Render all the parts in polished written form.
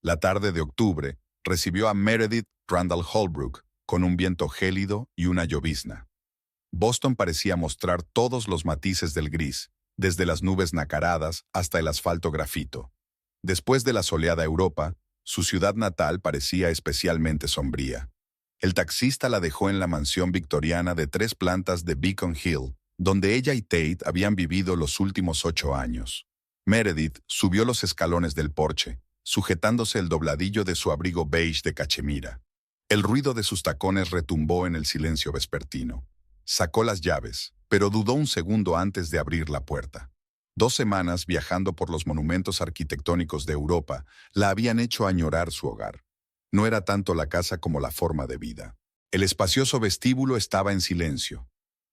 La tarde de octubre recibió a Meredith Randall Holbrook con un viento gélido y una llovizna. Boston parecía mostrar todos los matices del gris, desde las nubes nacaradas hasta el asfalto grafito. Después de la soleada Europa, su ciudad natal parecía especialmente sombría. El taxista la dejó en la mansión victoriana de 3 plantas de Beacon Hill, donde ella y Tate habían vivido los últimos 8 años. Meredith subió los escalones del porche, sujetándose el dobladillo de su abrigo beige de cachemira. El ruido de sus tacones retumbó en el silencio vespertino. Sacó las llaves, pero dudó un segundo antes de abrir la puerta. 2 semanas viajando por los monumentos arquitectónicos de Europa la habían hecho añorar su hogar. No era tanto la casa como la forma de vida. El espacioso vestíbulo estaba en silencio.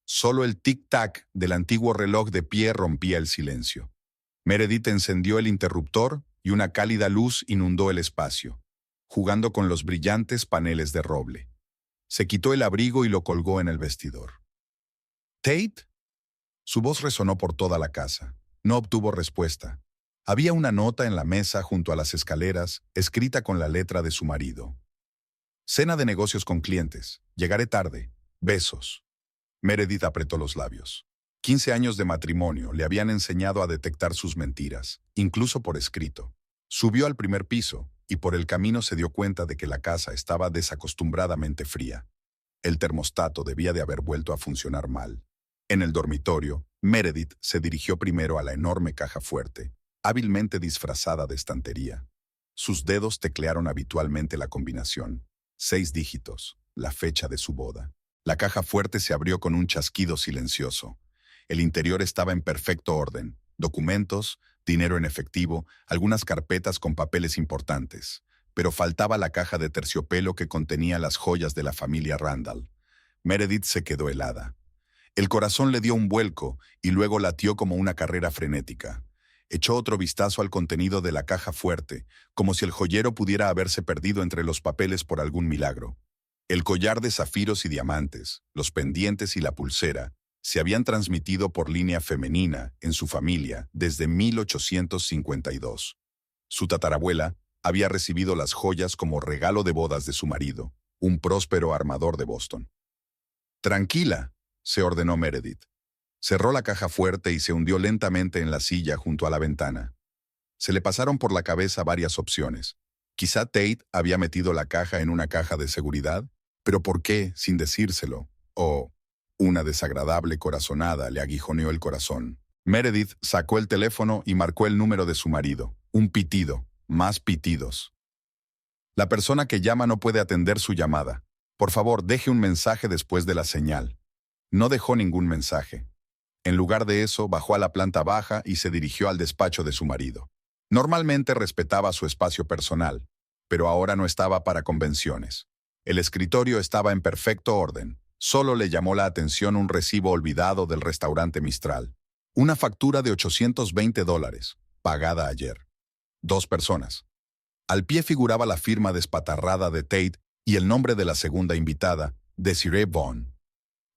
Solo el tic-tac del antiguo reloj de pie rompía el silencio. Meredith encendió el interruptor y una cálida luz inundó el espacio, jugando con los brillantes paneles de roble. Se quitó el abrigo y lo colgó en el vestidor. ¿Tate? Su voz resonó por toda la casa. No obtuvo respuesta. Había una nota en la mesa junto a las escaleras, escrita con la letra de su marido. Cena de negocios con clientes. Llegaré tarde. Besos. Meredith apretó los labios. 15 años de matrimonio le habían enseñado a detectar sus mentiras, incluso por escrito. Subió al primer piso y por el camino se dio cuenta de que la casa estaba desacostumbradamente fría. El termostato debía de haber vuelto a funcionar mal. En el dormitorio, Meredith se dirigió primero a la enorme caja fuerte, hábilmente disfrazada de estantería. Sus dedos teclearon habitualmente la combinación. 6 dígitos, la fecha de su boda. La caja fuerte se abrió con un chasquido silencioso. El interior estaba en perfecto orden. Documentos, dinero en efectivo, algunas carpetas con papeles importantes. Pero faltaba la caja de terciopelo que contenía las joyas de la familia Randall. Meredith se quedó helada. El corazón le dio un vuelco y luego latió como una carrera frenética. Echó otro vistazo al contenido de la caja fuerte, como si el joyero pudiera haberse perdido entre los papeles por algún milagro. El collar de zafiros y diamantes, los pendientes y la pulsera se habían transmitido por línea femenina en su familia desde 1852. Su tatarabuela había recibido las joyas como regalo de bodas de su marido, un próspero armador de Boston. «Tranquila», se ordenó Meredith. Cerró la caja fuerte y se hundió lentamente en la silla junto a la ventana. Se le pasaron por la cabeza varias opciones. Quizá Tate había metido la caja en una caja de seguridad, pero ¿por qué sin decírselo? O una desagradable corazonada le aguijoneó el corazón. Meredith sacó el teléfono y marcó el número de su marido. Un pitido, más pitidos. «La persona que llama no puede atender su llamada. Por favor, deje un mensaje después de la señal». No dejó ningún mensaje. En lugar de eso, bajó a la planta baja y se dirigió al despacho de su marido. Normalmente respetaba su espacio personal, pero ahora no estaba para convenciones. El escritorio estaba en perfecto orden. Solo le llamó la atención un recibo olvidado del restaurante Mistral. Una factura de $820, pagada ayer. 2 personas. Al pie figuraba la firma despatarrada de Tate y el nombre de la segunda invitada, Desiree Vaughn.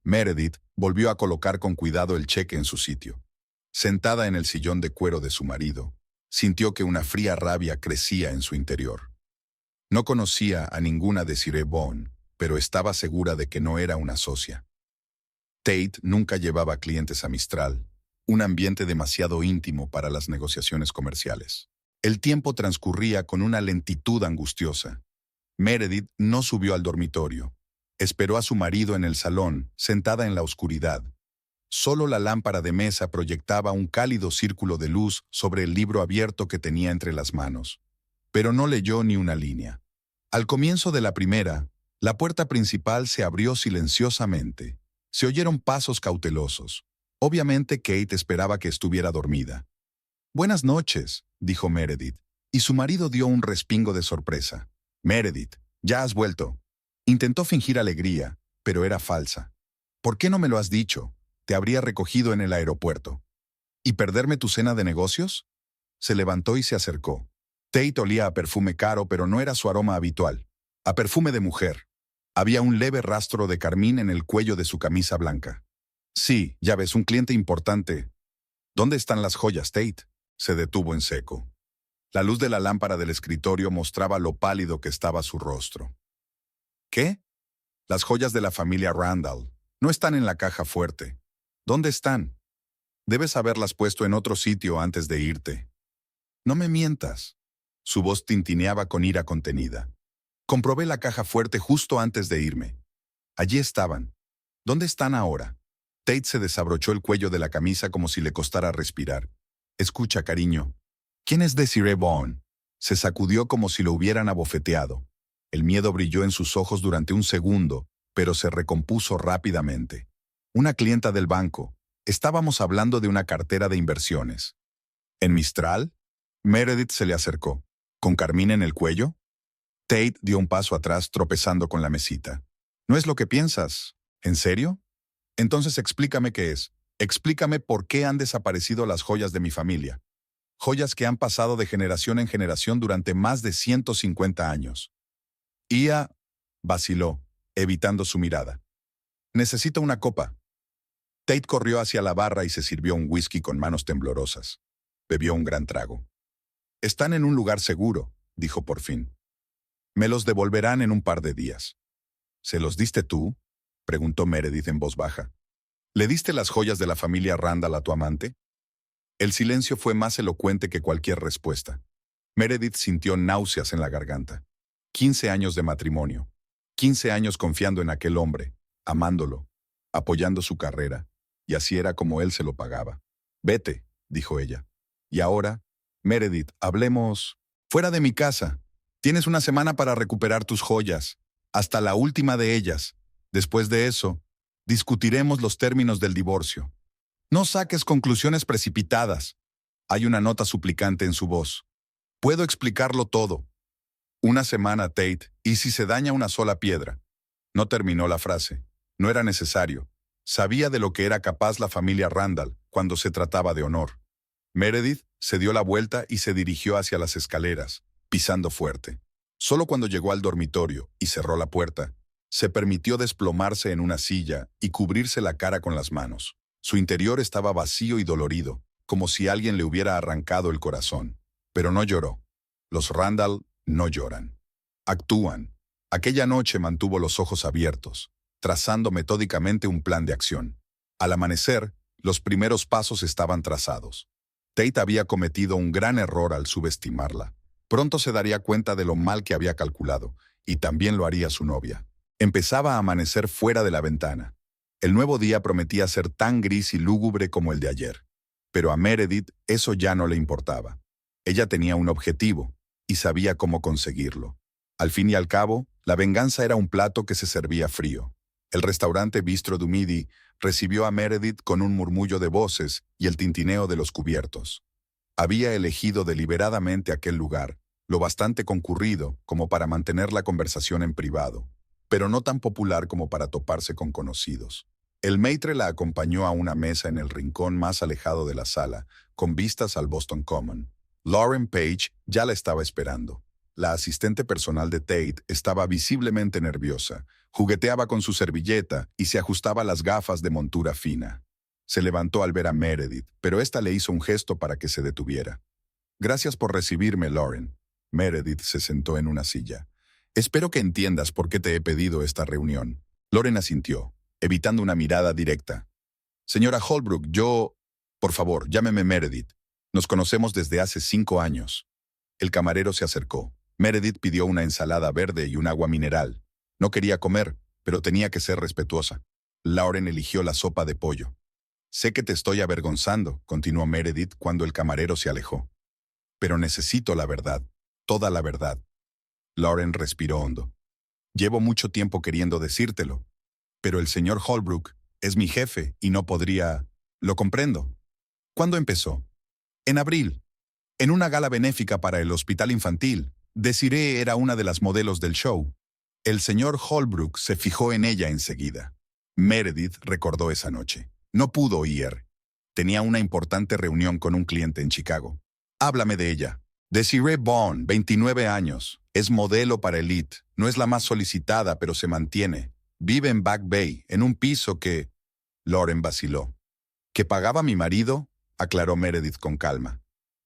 Meredith volvió a colocar con cuidado el cheque en su sitio. Sentada en el sillón de cuero de su marido, sintió que una fría rabia crecía en su interior. No conocía a ninguna Desiree Vaughn, pero estaba segura de que no era una socia. Tate nunca llevaba clientes a Mistral, un ambiente demasiado íntimo para las negociaciones comerciales. El tiempo transcurría con una lentitud angustiosa. Meredith no subió al dormitorio. Esperó a su marido en el salón, sentada en la oscuridad. Solo la lámpara de mesa proyectaba un cálido círculo de luz sobre el libro abierto que tenía entre las manos. Pero no leyó ni una línea. Al comienzo de la primera, la puerta principal se abrió silenciosamente. Se oyeron pasos cautelosos. Obviamente Kate esperaba que estuviera dormida. «Buenas noches», dijo Meredith, y su marido dio un respingo de sorpresa. «Meredith, ya has vuelto». Intentó fingir alegría, pero era falsa. «¿Por qué no me lo has dicho? Te habría recogido en el aeropuerto». «¿Y perderme tu cena de negocios?». Se levantó y se acercó. Tate olía a perfume caro, pero no era su aroma habitual. A perfume de mujer. Había un leve rastro de carmín en el cuello de su camisa blanca. «Sí, ya ves, un cliente importante». «¿Dónde están las joyas, Tate?». Se detuvo en seco. La luz de la lámpara del escritorio mostraba lo pálido que estaba su rostro. ¿Qué? Las joyas de la familia Randall no están en la caja fuerte. ¿Dónde están? Debes haberlas puesto en otro sitio antes de irte. No me mientas. Su voz tintineaba con ira contenida. Comprobé la caja fuerte justo antes de irme. Allí estaban. ¿Dónde están ahora? Tate se desabrochó el cuello de la camisa como si le costara respirar. Escucha, cariño. ¿Quién es Desiree Vaughn? Se sacudió como si lo hubieran abofeteado. El miedo brilló en sus ojos durante un segundo, pero se recompuso rápidamente. Una clienta del banco. Estábamos hablando de una cartera de inversiones. ¿En Mistral? Meredith se le acercó. ¿Con Carmina en el cuello? Tate dio un paso atrás, tropezando con la mesita. ¿No es lo que piensas? ¿En serio? Entonces explícame qué es. Explícame por qué han desaparecido las joyas de mi familia. Joyas que han pasado de generación en generación durante más de 150 años. Ia vaciló, evitando su mirada. Necesito una copa. Tate corrió hacia la barra y se sirvió un whisky con manos temblorosas. Bebió un gran trago. Están en un lugar seguro, dijo por fin. Me los devolverán en un par de días. ¿Se los diste tú? Preguntó Meredith en voz baja. ¿Le diste las joyas de la familia Randall a tu amante? El silencio fue más elocuente que cualquier respuesta. Meredith sintió náuseas en la garganta. 15 años de matrimonio. 15 años confiando en aquel hombre, amándolo, apoyando su carrera, y así era como él se lo pagaba. Vete, dijo ella. Y ahora, Meredith, hablemos fuera de mi casa. Tienes una semana para recuperar tus joyas, hasta la última de ellas. Después de eso, discutiremos los términos del divorcio. No saques conclusiones precipitadas. Hay una nota suplicante en su voz. Puedo explicarlo todo. Una semana, Tate, y si se daña una sola piedra. No terminó la frase. No era necesario. Sabía de lo que era capaz la familia Randall cuando se trataba de honor. Meredith se dio la vuelta y se dirigió hacia las escaleras, pisando fuerte. Solo cuando llegó al dormitorio y cerró la puerta, se permitió desplomarse en una silla y cubrirse la cara con las manos. Su interior estaba vacío y dolorido, como si alguien le hubiera arrancado el corazón. Pero no lloró. Los Randall no lloran. Actúan. Aquella noche mantuvo los ojos abiertos, trazando metódicamente un plan de acción. Al amanecer, los primeros pasos estaban trazados. Tate había cometido un gran error al subestimarla. Pronto se daría cuenta de lo mal que había calculado, y también lo haría su novia. Empezaba a amanecer fuera de la ventana. El nuevo día prometía ser tan gris y lúgubre como el de ayer. Pero a Meredith eso ya no le importaba. Ella tenía un objetivo, y sabía cómo conseguirlo. Al fin y al cabo, la venganza era un plato que se servía frío. El restaurante Bistro du Midi recibió a Meredith con un murmullo de voces y el tintineo de los cubiertos. Había elegido deliberadamente aquel lugar, lo bastante concurrido como para mantener la conversación en privado, pero no tan popular como para toparse con conocidos. El maitre la acompañó a una mesa en el rincón más alejado de la sala, con vistas al Boston Common. Lauren Page ya la estaba esperando. La asistente personal de Tate estaba visiblemente nerviosa, jugueteaba con su servilleta y se ajustaba las gafas de montura fina. Se levantó al ver a Meredith, pero ésta le hizo un gesto para que se detuviera. Gracias por recibirme, Lauren. Meredith se sentó en una silla. Espero que entiendas por qué te he pedido esta reunión. Lauren asintió, evitando una mirada directa. Señora Holbrook, Por favor, llámeme Meredith. Nos conocemos desde hace 5 años. El camarero se acercó. Meredith pidió una ensalada verde y un agua mineral. No quería comer, pero tenía que ser respetuosa. Lauren eligió la sopa de pollo. Sé que te estoy avergonzando, continuó Meredith cuando el camarero se alejó. Pero necesito la verdad, toda la verdad. Lauren respiró hondo. Llevo mucho tiempo queriendo decírtelo, pero el señor Holbrook es mi jefe y no podría... Lo comprendo. ¿Cuándo empezó? En abril. En una gala benéfica para el hospital infantil. Desiree era una de las modelos del show. El señor Holbrook se fijó en ella enseguida. Meredith recordó esa noche. No pudo ir. Tenía una importante reunión con un cliente en Chicago. Háblame de ella. Desiree Vaughn, 29 años. Es modelo para Elite. No es la más solicitada, pero se mantiene. Vive en Back Bay, en un piso que... Lauren vaciló. ¿Que pagaba mi marido? Aclaró Meredith con calma.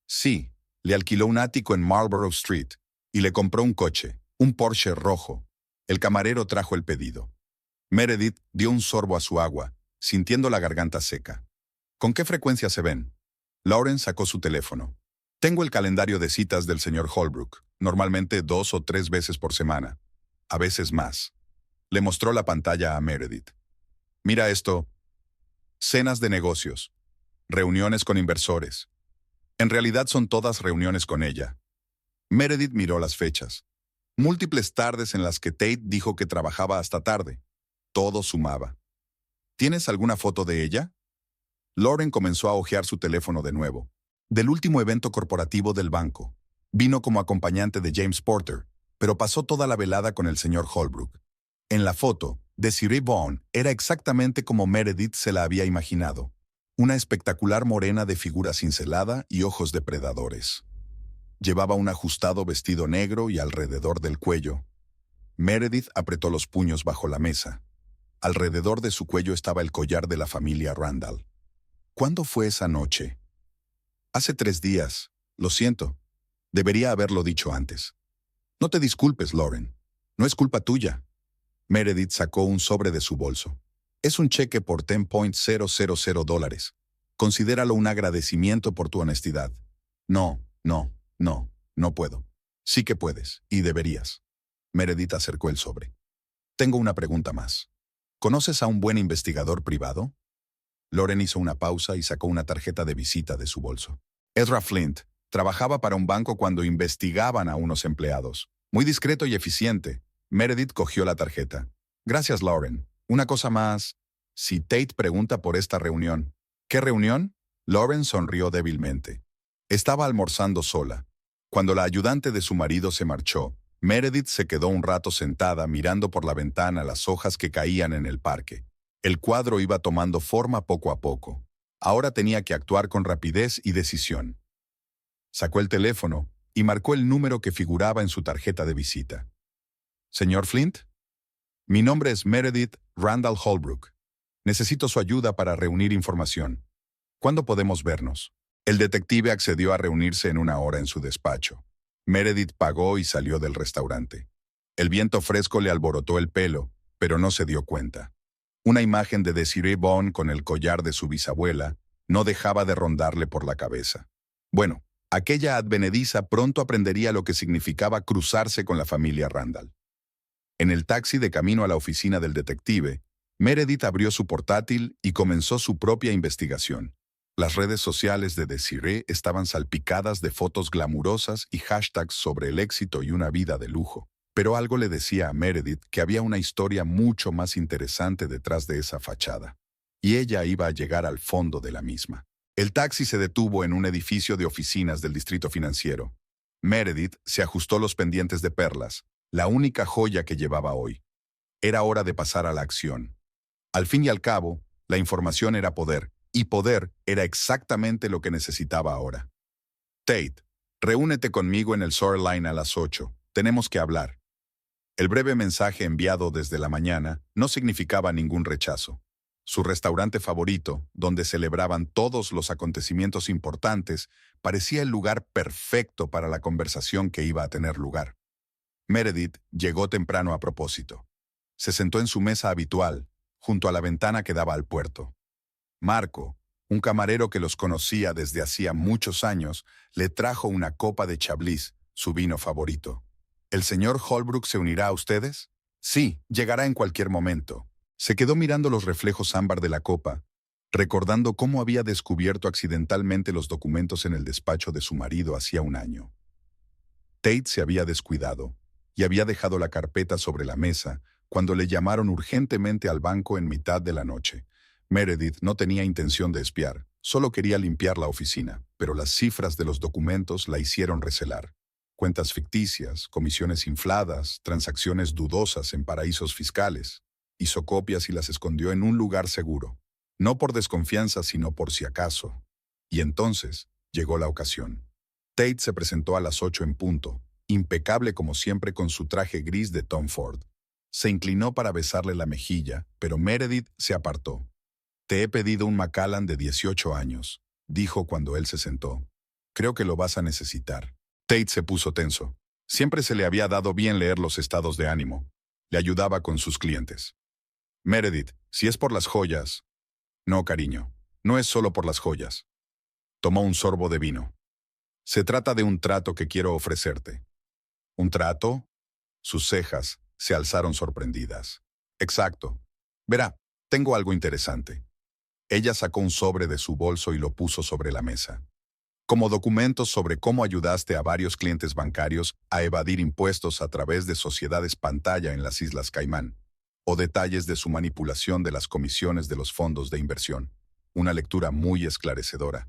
Sí, Le alquiló un ático en Marlborough Street y le compró un coche, un Porsche rojo. El camarero trajo el pedido. Meredith dio un sorbo a su agua, sintiendo la garganta seca. ¿Con qué frecuencia se ven? Lauren sacó su teléfono. Tengo el calendario de citas del señor Holbrook, normalmente 2 o 3 veces por semana, a veces más. Le mostró la pantalla a Meredith. Mira esto. Cenas de negocios. Reuniones con inversores. En realidad son todas reuniones con ella. Meredith miró las fechas. Múltiples tardes en las que Tate dijo que trabajaba hasta tarde. Todo sumaba. ¿Tienes alguna foto de ella? Lauren comenzó a hojear su teléfono de nuevo. Del último evento corporativo del banco. Vino como acompañante de James Porter, pero pasó toda la velada con el señor Holbrook. En la foto, Desiree Vaughn era exactamente como Meredith se la había imaginado. Una espectacular morena de figura cincelada y ojos depredadores. Llevaba un ajustado vestido negro y alrededor del cuello. Meredith apretó los puños bajo la mesa. Alrededor de su cuello estaba el collar de la familia Randall. ¿Cuándo fue esa noche? Hace 3 días. Lo siento. Debería haberlo dicho antes. No te disculpes, Lauren. No es culpa tuya. Meredith sacó un sobre de su bolso. Es un cheque por $10,000. Considéralo un agradecimiento por tu honestidad. No puedo. Sí que puedes, y deberías. Meredith acercó el sobre. Tengo una pregunta más. ¿Conoces a un buen investigador privado? Lauren hizo una pausa y sacó una tarjeta de visita de su bolso. Ezra Flint trabajaba para un banco cuando investigaban a unos empleados. Muy discreto y eficiente. Meredith cogió la tarjeta. Gracias, Lauren. Una cosa más. Si Tate pregunta por esta reunión. ¿Qué reunión? Lauren sonrió débilmente. Estaba almorzando sola. Cuando la ayudante de su marido se marchó, Meredith se quedó un rato sentada mirando por la ventana las hojas que caían en el parque. El cuadro iba tomando forma poco a poco. Ahora tenía que actuar con rapidez y decisión. Sacó el teléfono y marcó el número que figuraba en su tarjeta de visita. ¿Señor Flint? Mi nombre es Meredith Randall Holbrook. Necesito su ayuda para reunir información. ¿Cuándo podemos vernos? El detective accedió a reunirse en 1 hora en su despacho. Meredith pagó y salió del restaurante. El viento fresco le alborotó el pelo, pero no se dio cuenta. Una imagen de Desiree Vaughn con el collar de su bisabuela no dejaba de rondarle por la cabeza. Bueno, aquella advenediza pronto aprendería lo que significaba cruzarse con la familia Randall. En el taxi de camino a la oficina del detective, Meredith abrió su portátil y comenzó su propia investigación. Las redes sociales de Desiree estaban salpicadas de fotos glamurosas y hashtags sobre el éxito y una vida de lujo. Pero algo le decía a Meredith que había una historia mucho más interesante detrás de esa fachada. Y ella iba a llegar al fondo de la misma. El taxi se detuvo en un edificio de oficinas del distrito financiero. Meredith se ajustó los pendientes de perlas, la única joya que llevaba hoy. Era hora de pasar a la acción. Al fin y al cabo, la información era poder, y poder era exactamente lo que necesitaba ahora. Tate, reúnete conmigo en el Shoreline a las 8. Tenemos que hablar. El breve mensaje enviado desde la mañana no significaba ningún rechazo. Su restaurante favorito, donde celebraban todos los acontecimientos importantes, parecía el lugar perfecto para la conversación que iba a tener lugar. Meredith llegó temprano a propósito. Se sentó en su mesa habitual, junto a la ventana que daba al puerto. Marco, un camarero que los conocía desde hacía muchos años, le trajo una copa de Chablis, su vino favorito. ¿El señor Holbrook se unirá a ustedes? Sí, llegará en cualquier momento. Se quedó mirando los reflejos ámbar de la copa, recordando cómo había descubierto accidentalmente los documentos en el despacho de su marido hacía 1 año. Tate se había descuidado y había dejado la carpeta sobre la mesa cuando le llamaron urgentemente al banco en mitad de la noche. Meredith no tenía intención de espiar, solo quería limpiar la oficina, pero las cifras de los documentos la hicieron recelar. Cuentas ficticias, comisiones infladas, transacciones dudosas en paraísos fiscales. Hizo copias y las escondió en un lugar seguro. No por desconfianza, sino por si acaso. Y entonces llegó la ocasión. Tate se presentó a las 8 en punto, impecable como siempre con su traje gris de Tom Ford. Se inclinó para besarle la mejilla, pero Meredith se apartó. «Te he pedido un Macallan de 18 años», dijo cuando él se sentó. Creo que lo vas a necesitar. Tate se puso tenso. Siempre se le había dado bien leer los estados de ánimo. Le ayudaba con sus clientes. Meredith, si es por las joyas... No, cariño, no es solo por las joyas. Tomó un sorbo de vino. Se trata de un trato que quiero ofrecerte. ¿Un trato? Sus cejas se alzaron sorprendidas. Exacto. Verá, tengo algo interesante. Ella sacó un sobre de su bolso y lo puso sobre la mesa. Como documentos sobre cómo ayudaste a varios clientes bancarios a evadir impuestos a través de sociedades pantalla en las Islas Caimán, o detalles de su manipulación de las comisiones de los fondos de inversión. Una lectura muy esclarecedora.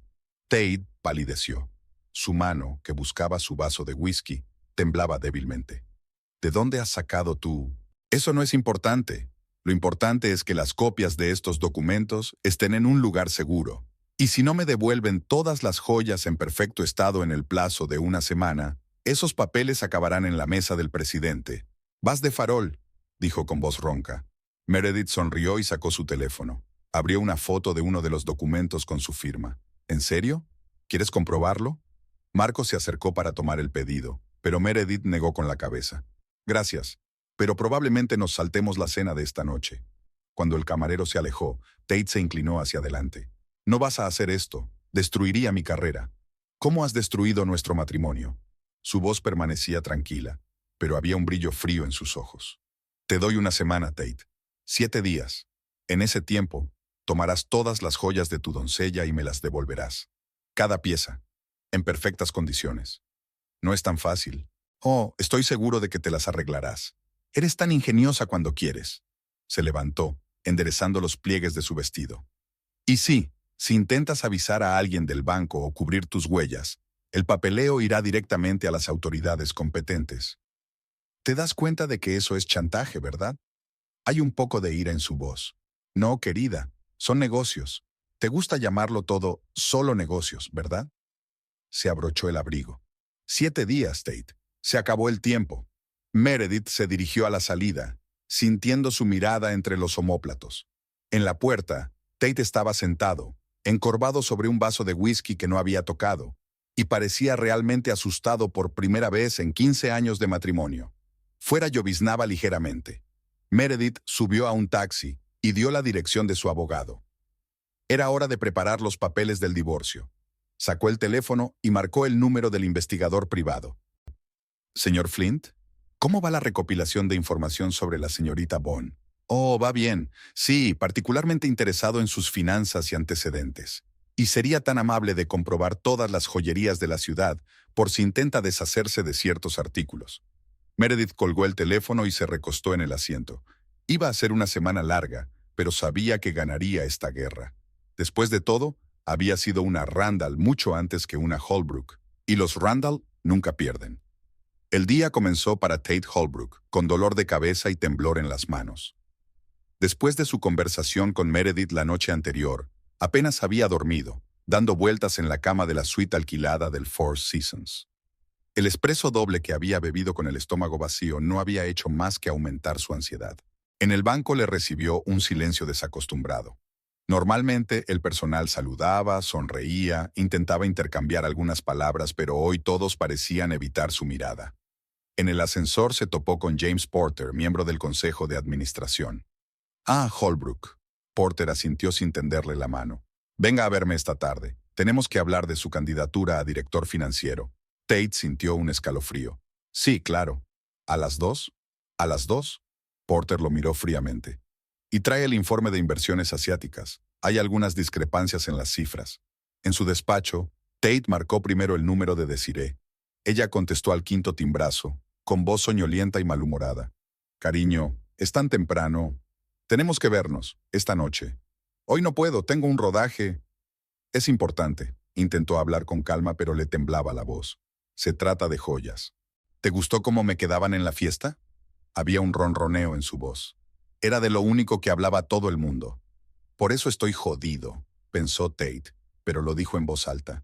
Tate palideció. Su mano, que buscaba su vaso de whisky, temblaba débilmente. ¿De dónde has sacado tú? Eso no es importante. Lo importante es que las copias de estos documentos estén en un lugar seguro. Y si no me devuelven todas las joyas en perfecto estado en el plazo de una semana, esos papeles acabarán en la mesa del presidente. Vas de farol, dijo con voz ronca. Meredith sonrió y sacó su teléfono. Abrió una foto de uno de los documentos con su firma. ¿En serio? ¿Quieres comprobarlo? Marco se acercó para tomar el pedido, pero Meredith negó con la cabeza. Gracias, pero probablemente nos saltemos la cena de esta noche. Cuando el camarero se alejó, Tate se inclinó hacia adelante. No vas a hacer esto. Destruiría mi carrera. ¿Cómo has destruido nuestro matrimonio? Su voz permanecía tranquila, pero había un brillo frío en sus ojos. Te doy una semana, Tate. 7 días. En ese tiempo, tomarás todas las joyas de tu doncella y me las devolverás. Cada pieza, en perfectas condiciones. No es tan fácil. Oh, estoy seguro de que te las arreglarás. Eres tan ingeniosa cuando quieres. Se levantó, enderezando los pliegues de su vestido. Y sí, si intentas avisar a alguien del banco o cubrir tus huellas, el papeleo irá directamente a las autoridades competentes. Te das cuenta de que eso es chantaje, ¿verdad? Hay un poco de ira en su voz. No, querida, son negocios. Te gusta llamarlo todo solo negocios, ¿verdad? Se abrochó el abrigo. 7 días, Tate. Se acabó el tiempo. Meredith se dirigió a la salida, sintiendo su mirada entre los omóplatos. En la puerta, Tate estaba sentado, encorvado sobre un vaso de whisky que no había tocado, y parecía realmente asustado por primera vez en 15 años de matrimonio. Fuera lloviznaba ligeramente. Meredith subió a un taxi y dio la dirección de su abogado. Era hora de preparar los papeles del divorcio. Sacó el teléfono y marcó el número del investigador privado. Señor Flint, ¿cómo va la recopilación de información sobre la señorita Bond? Oh, va bien. Sí, particularmente interesado en sus finanzas y antecedentes. Y sería tan amable de comprobar todas las joyerías de la ciudad por si intenta deshacerse de ciertos artículos. Meredith colgó el teléfono y se recostó en el asiento. Iba a ser una semana larga, pero sabía que ganaría esta guerra. Después de todo, había sido una Randall mucho antes que una Holbrook, y los Randall nunca pierden. El día comenzó para Tate Holbrook, con dolor de cabeza y temblor en las manos. Después de su conversación con Meredith la noche anterior, apenas había dormido, dando vueltas en la cama de la suite alquilada del Four Seasons. El espresso doble que había bebido con el estómago vacío no había hecho más que aumentar su ansiedad. En el banco le recibió un silencio desacostumbrado. Normalmente el personal saludaba, sonreía, intentaba intercambiar algunas palabras, pero hoy todos parecían evitar su mirada. En el ascensor se topó con James Porter, miembro del Consejo de Administración. Ah, Holbrook. Porter asintió sin tenderle la mano. Venga a verme esta tarde. Tenemos que hablar de su candidatura a director financiero. Tate sintió un escalofrío. Sí, claro. ¿A las 2? ¿A las 2? Porter lo miró fríamente. Y trae el informe de inversiones asiáticas. Hay algunas discrepancias en las cifras. En su despacho, Tate marcó primero el número de Desiree. Ella contestó al 5.º timbrazo, con voz soñolienta y malhumorada. Cariño, es tan temprano. Tenemos que vernos, esta noche. Hoy no puedo, tengo un rodaje. Es importante. Intentó hablar con calma, pero le temblaba la voz. Se trata de joyas. ¿Te gustó cómo me quedaban en la fiesta? Había un ronroneo en su voz. Era de lo único que hablaba todo el mundo. Por eso estoy jodido, pensó Tate, pero lo dijo en voz alta.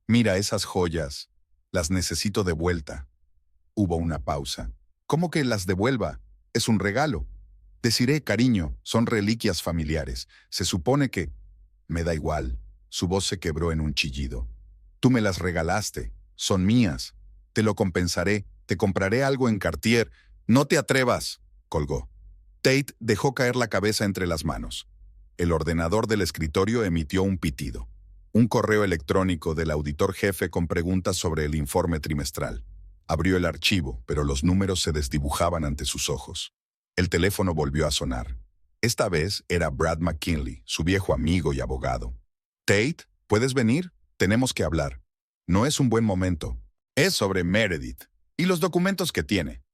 Mira esas joyas. Las necesito de vuelta. Hubo una pausa. ¿Cómo que las devuelva? Es un regalo. Deciré, cariño, son reliquias familiares. Se supone que... Me da igual. Su voz se quebró en un chillido. Tú me las regalaste. Son mías. Te lo compensaré. Te compraré algo en Cartier. No te atrevas, colgó. Tate dejó caer la cabeza entre las manos. El ordenador del escritorio emitió un pitido. Un correo electrónico del auditor jefe con preguntas sobre el informe trimestral. Abrió el archivo, pero los números se desdibujaban ante sus ojos. El teléfono volvió a sonar. Esta vez era Brad McKinley, su viejo amigo y abogado. «Tate, ¿puedes venir? Tenemos que hablar. No es un buen momento. Es sobre Meredith y los documentos que tiene».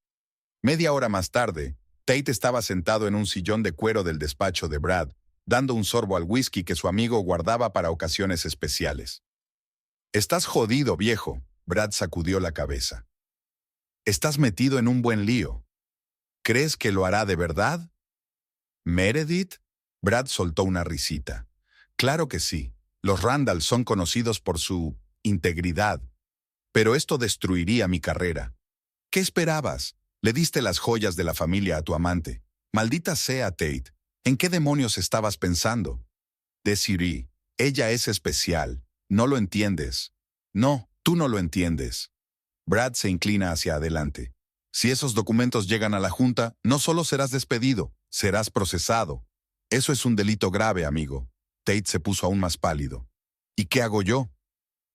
Media hora más tarde, Tate estaba sentado en un sillón de cuero del despacho de Brad, dando un sorbo al whisky que su amigo guardaba para ocasiones especiales. «Estás jodido, viejo», Brad sacudió la cabeza. «Estás metido en un buen lío. ¿Crees que lo hará de verdad?» «¿Meredith?» Brad soltó una risita. «Claro que sí. Los Randall son conocidos por su integridad. Pero esto destruiría mi carrera. ¿Qué esperabas? Le diste las joyas de la familia a tu amante. Maldita sea, Tate. ¿En qué demonios estabas pensando?» «Desiree, ella es especial. No lo entiendes». «No, tú no lo entiendes». Brad se inclina hacia adelante. «Si esos documentos llegan a la Junta, no solo serás despedido, serás procesado. Eso es un delito grave, amigo». Tate se puso aún más pálido. «¿Y qué hago yo?»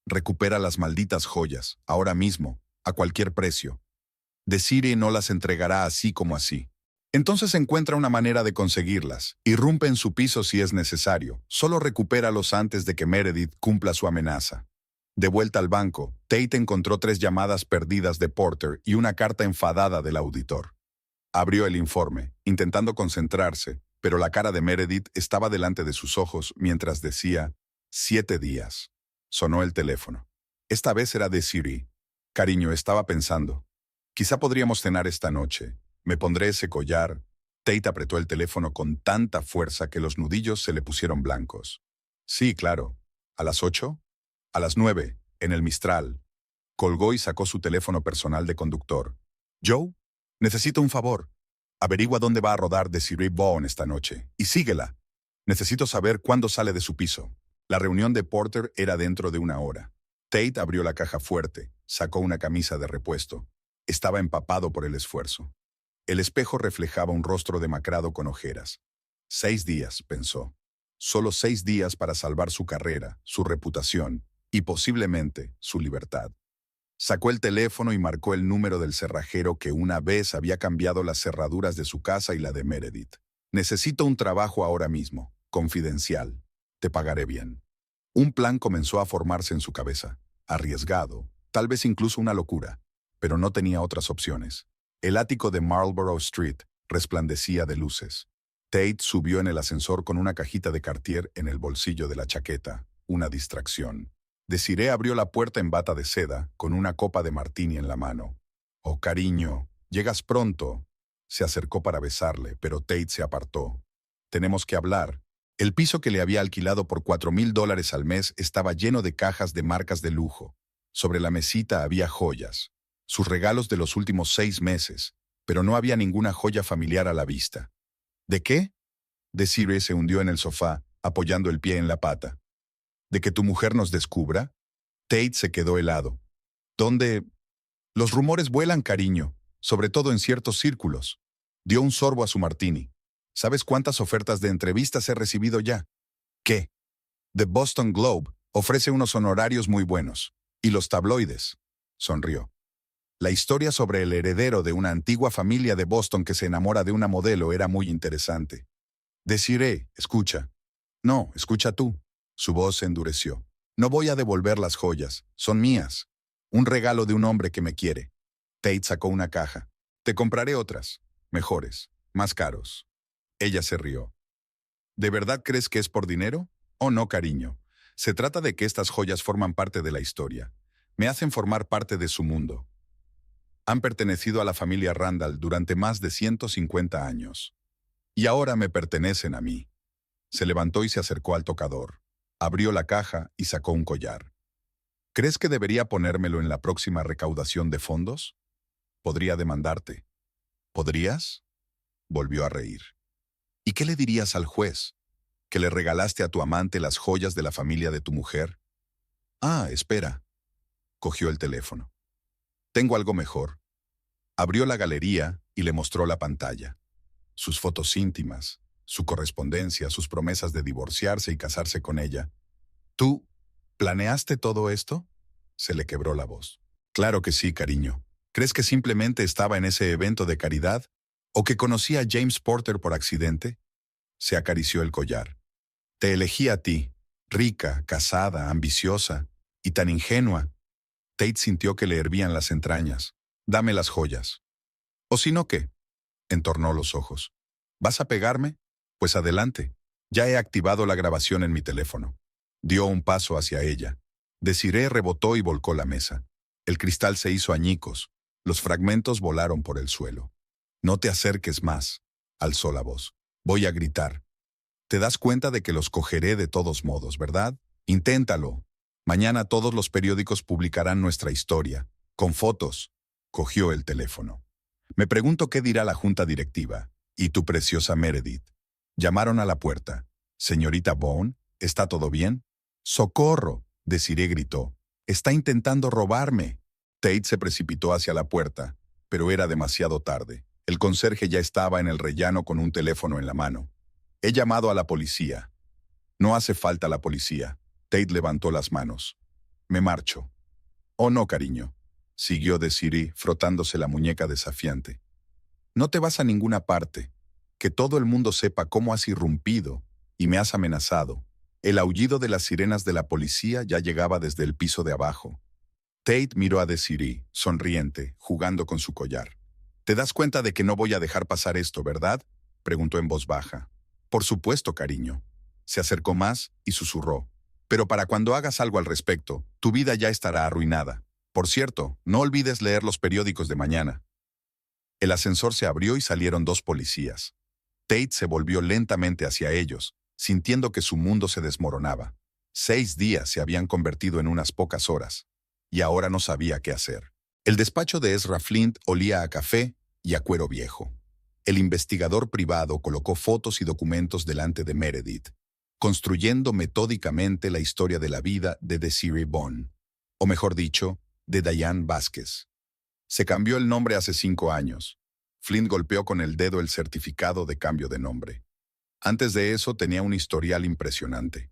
«Recupera las malditas joyas, ahora mismo, a cualquier precio. Desiree no las entregará así como así. Entonces encuentra una manera de conseguirlas. Irrumpe en su piso si es necesario. Solo recupéralos antes de que Meredith cumpla su amenaza». De vuelta al banco, Tate encontró 3 llamadas perdidas de Porter y una carta enfadada del auditor. Abrió el informe, intentando concentrarse, pero la cara de Meredith estaba delante de sus ojos mientras decía 7 días. Sonó el teléfono. Esta vez era Desiree. «Cariño, estaba pensando. Quizá podríamos cenar esta noche. Me pondré ese collar». Tate apretó el teléfono con tanta fuerza que los nudillos se le pusieron blancos. «Sí, claro. ¿A las 8? «A las 9, en el Mistral». Colgó y sacó su teléfono personal de conductor. «Joe, necesito un favor. Averigua dónde va a rodar Desiree Bowen esta noche y síguela. Necesito saber cuándo sale de su piso». La reunión de Porter era dentro de 1 hora. Tate abrió la caja fuerte, sacó una camisa de repuesto. Estaba empapado por el esfuerzo. El espejo reflejaba un rostro demacrado con ojeras. 6 días, pensó. Solo 6 días para salvar su carrera, su reputación y posiblemente su libertad. Sacó el teléfono y marcó el número del cerrajero que una vez había cambiado las cerraduras de su casa y la de Meredith. «Necesito un trabajo ahora mismo, confidencial. Te pagaré bien». Un plan comenzó a formarse en su cabeza. Arriesgado, tal vez incluso una locura, pero no tenía otras opciones. El ático de Marlborough Street resplandecía de luces. Tate subió en el ascensor con una cajita de Cartier en el bolsillo de la chaqueta, una distracción. Desiree abrió la puerta en bata de seda, con una copa de martini en la mano. «Oh, cariño, llegas pronto». Se acercó para besarle, pero Tate se apartó. «Tenemos que hablar». El piso que le había alquilado por $4,000 al mes estaba lleno de cajas de marcas de lujo. Sobre la mesita había joyas, sus regalos de los últimos 6 meses, pero no había ninguna joya familiar a la vista. ¿De qué? Desiree se hundió en el sofá, apoyando el pie en la pata. ¿De que tu mujer nos descubra? Tate se quedó helado. ¿Dónde? Los rumores vuelan, cariño, sobre todo en ciertos círculos. Dio un sorbo a su martini. ¿Sabes cuántas ofertas de entrevistas he recibido ya? ¿Qué? The Boston Globe ofrece unos honorarios muy buenos. ¿Y los tabloides? Sonrió. La historia sobre el heredero de una antigua familia de Boston que se enamora de una modelo era muy interesante. Desiree, escucha. No, escucha tú. Su voz se endureció. No voy a devolver las joyas. Son mías. Un regalo de un hombre que me quiere. Tate sacó una caja. Te compraré otras. Mejores. Más caros. Ella se rió. ¿De verdad crees que es por dinero? Oh, no, cariño. Se trata de que estas joyas forman parte de la historia. Me hacen formar parte de su mundo. Han pertenecido a la familia Randall durante más de 150 años. Y ahora me pertenecen a mí. Se levantó y se acercó al tocador. Abrió la caja y sacó un collar. ¿Crees que debería ponérmelo en la próxima recaudación de fondos? Podría demandarte. ¿Podrías? Volvió a reír. ¿Y qué le dirías al juez? ¿Que le regalaste a tu amante las joyas de la familia de tu mujer? Ah, espera. cogió el teléfono. Tengo algo mejor. Abrió la galería y le mostró la pantalla. Sus fotos íntimas, su correspondencia, sus promesas de divorciarse y casarse con ella. ¿Tú planeaste todo esto? Se le quebró la voz. Claro que sí, cariño. ¿Crees que simplemente estaba en ese evento de caridad? ¿O que conocí a James Porter por accidente? Se acarició el collar. Te elegí a ti, rica, casada, ambiciosa y tan ingenua. Tate sintió que le hervían las entrañas. Dame las joyas. ¿O si no qué? Entornó los ojos. ¿Vas a pegarme? Pues adelante. Ya he activado la grabación en mi teléfono. Dio un paso hacia ella. Desiree rebotó y volcó la mesa. El cristal se hizo añicos. Los fragmentos volaron por el suelo. No te acerques más, alzó la voz. Voy a gritar. Te das cuenta de que los cogeré de todos modos, ¿verdad? Inténtalo. Mañana todos los periódicos publicarán nuestra historia, con fotos. Cogió el teléfono. Me pregunto qué dirá la junta directiva. Y tu preciosa Meredith. Llamaron a la puerta. Señorita Bone, ¿está todo bien? ¡Socorro!, Desiree gritó. Está intentando robarme. Tate se precipitó hacia la puerta, pero era demasiado tarde. El conserje ya estaba en el rellano con un teléfono en la mano. He llamado a la policía. No hace falta la policía. Tate levantó las manos. Me marcho. Oh no, cariño, siguió Desiree, frotándose la muñeca desafiante. No te vas a ninguna parte. Que todo el mundo sepa cómo has irrumpido y me has amenazado. El aullido de las sirenas de la policía ya llegaba desde el piso de abajo. Tate miró a Desiree, sonriente, jugando con su collar. ¿Te das cuenta de que no voy a dejar pasar esto, verdad?, preguntó en voz baja. Por supuesto, cariño. Se acercó más y susurró. Pero para cuando hagas algo al respecto, tu vida ya estará arruinada. Por cierto, no olvides leer los periódicos de mañana. El ascensor se abrió y salieron dos policías. Tate se volvió lentamente hacia ellos, sintiendo que su mundo se desmoronaba. 6 días se habían convertido en unas pocas horas, y ahora no sabía qué hacer. El despacho de Ezra Flint olía a café y a cuero viejo. El investigador privado colocó fotos y documentos delante de Meredith, construyendo metódicamente la historia de la vida de Desiree Bone, o mejor dicho, de Diane Vázquez. Se cambió el nombre hace 5 años. Flint golpeó con el dedo el certificado de cambio de nombre. Antes de eso tenía un historial impresionante.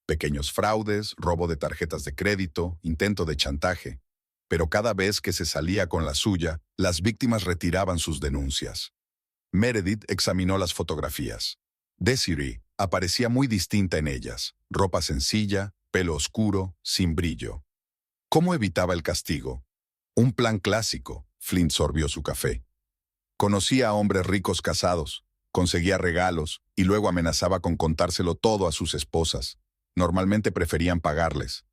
Pequeños fraudes, robo de tarjetas de crédito, intento de chantaje. Pero cada vez que se salía con la suya, las víctimas retiraban sus denuncias. Meredith examinó las fotografías. Desiree aparecía muy distinta en ellas. Ropa sencilla, pelo oscuro, sin brillo. ¿Cómo evitaba el castigo? Un plan clásico. Flint sorbió su café. Conocía a hombres ricos casados, conseguía regalos y luego amenazaba con contárselo todo a sus esposas. Normalmente preferían pagarles.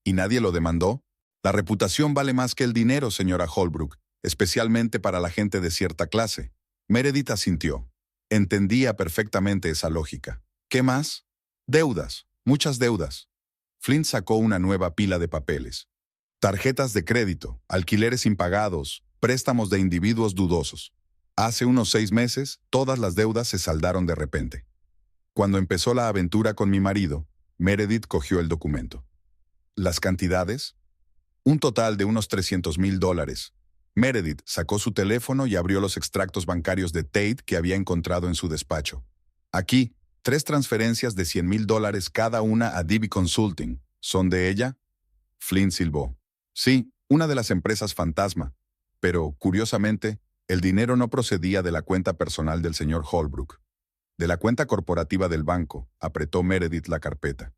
¿Y nadie lo demandó? La reputación vale más que el dinero, señora Holbrook, especialmente para la gente de cierta clase. Meredith asintió. Entendía perfectamente esa lógica. ¿Qué más? Deudas, muchas deudas. Flint sacó una nueva pila de papeles. Tarjetas de crédito, alquileres impagados, préstamos de individuos dudosos. Hace unos 6 meses, todas las deudas se saldaron de repente. Cuando empezó la aventura con mi marido, Meredith cogió el documento. ¿Las cantidades? Un total de unos $300,000. Meredith sacó su teléfono y abrió los extractos bancarios de Tate que había encontrado en su despacho. Aquí, 3 transferencias de $100,000 cada una a DB Consulting. ¿Son de ella? Flint silbó. Sí, una de las empresas fantasma. Pero, curiosamente, el dinero no procedía de la cuenta personal del señor Holbrook. De la cuenta corporativa del banco, apretó Meredith la carpeta.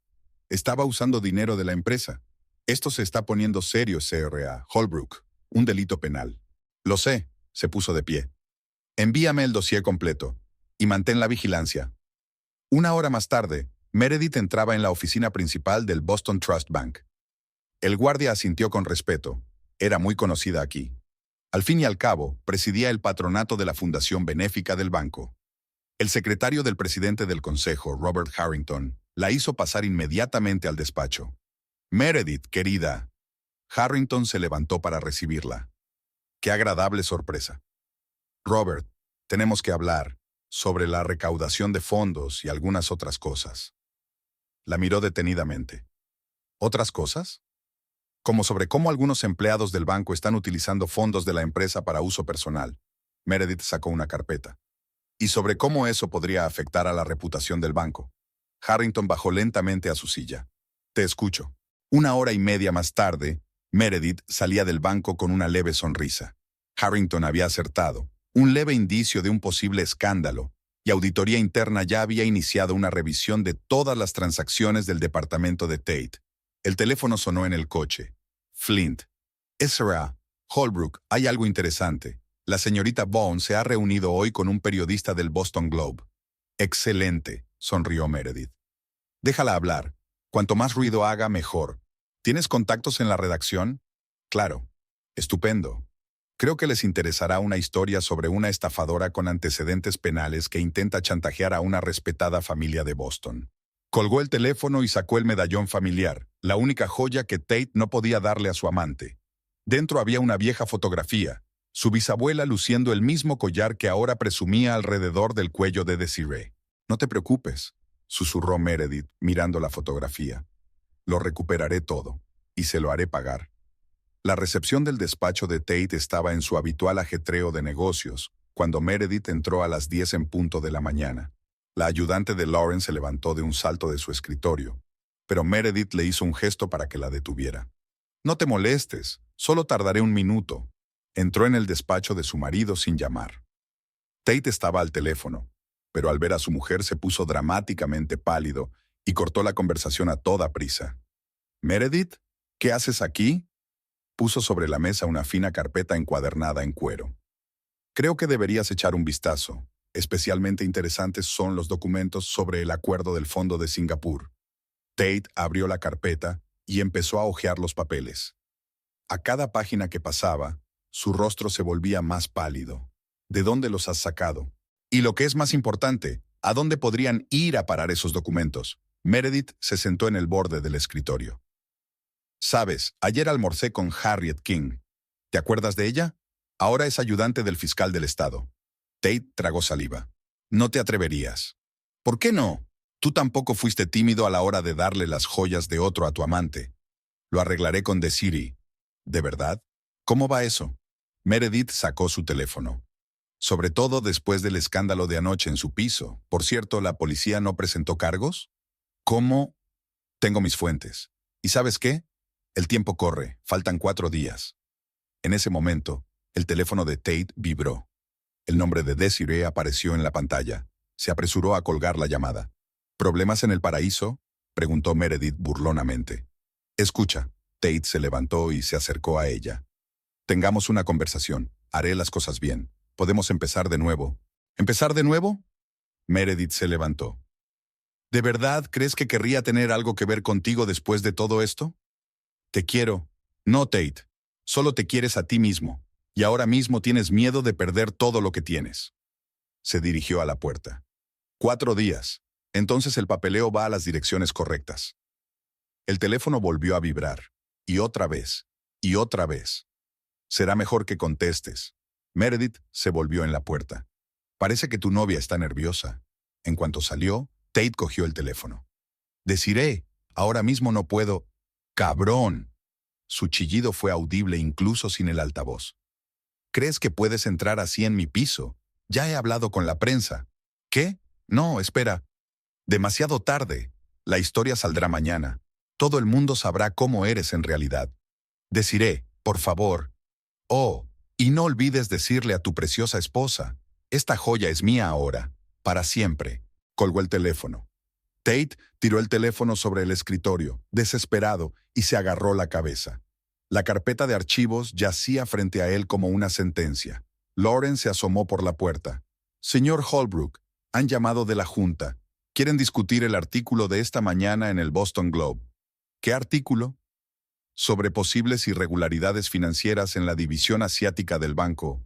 Estaba usando dinero de la empresa. Esto se está poniendo serio, Sra. Holbrook. Un delito penal. Lo sé, se puso de pie. Envíame el dossier completo y mantén la vigilancia. 1 hora más tarde, Meredith entraba en la oficina principal del Boston Trust Bank. El guardia asintió con respeto. Era muy conocida aquí. Al fin y al cabo, presidía el patronato de la fundación benéfica del banco. El secretario del presidente del consejo, Robert Harrington, la hizo pasar inmediatamente al despacho. Meredith, querida. Harrington se levantó para recibirla. Qué agradable sorpresa. Robert, tenemos que hablar sobre la recaudación de fondos y algunas otras cosas. La miró detenidamente. ¿Otras cosas? como sobre cómo algunos empleados del banco están utilizando fondos de la empresa para uso personal. Meredith sacó una carpeta. Y sobre cómo eso podría afectar a la reputación del banco. Harrington bajó lentamente a su silla. Te escucho. 1 hora y media más tarde, Meredith salía del banco con una leve sonrisa. Harrington había acertado. Un leve indicio de un posible escándalo, y Auditoría Interna ya había iniciado una revisión de todas las transacciones del departamento de Tate. El teléfono sonó en el coche. Flint. Ezra. Holbrook, hay algo interesante. La señorita Bone se ha reunido hoy con un periodista del Boston Globe. Excelente, sonrió Meredith. Déjala hablar. Cuanto más ruido haga, mejor. ¿Tienes contactos en la redacción? Claro. Estupendo. Creo que les interesará una historia sobre una estafadora con antecedentes penales que intenta chantajear a una respetada familia de Boston. Colgó el teléfono y sacó el medallón familiar, la única joya que Tate no podía darle a su amante. Dentro había una vieja fotografía, su bisabuela luciendo el mismo collar que ahora presumía alrededor del cuello de Desiree. No te preocupes, susurró Meredith, mirando la fotografía. Lo recuperaré todo, y se lo haré pagar. La recepción del despacho de Tate estaba en su habitual ajetreo de negocios, cuando Meredith entró a las 10 en punto de la mañana. La ayudante de Lauren se levantó de un salto de su escritorio, pero Meredith le hizo un gesto para que la detuviera. No te molestes, solo tardaré 1 minuto. Entró en el despacho de su marido sin llamar. Tate estaba al teléfono, pero al ver a su mujer se puso dramáticamente pálido y cortó la conversación a toda prisa. «Meredith, ¿qué haces aquí?» Puso sobre la mesa una fina carpeta encuadernada en cuero. «Creo que deberías echar un vistazo. Especialmente interesantes son los documentos sobre el acuerdo del Fondo de Singapur». Tate abrió la carpeta y empezó a hojear los papeles. A cada página que pasaba, su rostro se volvía más pálido. ¿De dónde los has sacado? Y lo que es más importante, ¿a dónde podrían ir a parar esos documentos? Meredith se sentó en el borde del escritorio. Sabes, ayer almorcé con Harriet King. ¿Te acuerdas de ella? Ahora es ayudante del fiscal del estado. Tate tragó saliva. No te atreverías. ¿Por qué no? Tú tampoco fuiste tímido a la hora de darle las joyas de otro a tu amante. Lo arreglaré con Desiree. ¿De verdad? ¿Cómo va eso? Meredith sacó su teléfono. Sobre todo después del escándalo de anoche en su piso. Por cierto, ¿la policía no presentó cargos? ¿Cómo? Tengo mis fuentes. ¿Y sabes qué? El tiempo corre, faltan 4 días. En ese momento, el teléfono de Tate vibró. El nombre de Desiree apareció en la pantalla. Se apresuró a colgar la llamada. ¿Problemas en el paraíso?, preguntó Meredith burlonamente. Escucha. Tate se levantó y se acercó a ella. Tengamos una conversación. Haré las cosas bien. ¿Podemos empezar de nuevo? ¿Empezar de nuevo? Meredith se levantó. ¿De verdad crees que querría tener algo que ver contigo después de todo esto? Te quiero. No, Tate. Solo te quieres a ti mismo. Y ahora mismo tienes miedo de perder todo lo que tienes. Se dirigió a la puerta. 4 días. Entonces el papeleo va a las direcciones correctas. El teléfono volvió a vibrar. Y otra vez. Y otra vez. Será mejor que contestes. Meredith se volvió en la puerta. Parece que tu novia está nerviosa. En cuanto salió, Tate cogió el teléfono. Desiree, ahora mismo no puedo. ¡Cabrón! Su chillido fue audible incluso sin el altavoz. ¿Crees que puedes entrar así en mi piso? Ya he hablado con la prensa. ¿Qué? No, espera. Demasiado tarde. La historia saldrá mañana. Todo el mundo sabrá cómo eres en realidad. Desiree, por favor. Oh, y no olvides decirle a tu preciosa esposa. Esta joya es mía ahora, para siempre. Colgó el teléfono. Tate tiró el teléfono sobre el escritorio, desesperado, y se agarró la cabeza. La carpeta de archivos yacía frente a él como una sentencia. Lauren se asomó por la puerta. Señor Holbrook, han llamado de la Junta. Quieren discutir el artículo de esta mañana en el Boston Globe. ¿Qué artículo? Sobre posibles irregularidades financieras en la división asiática del banco.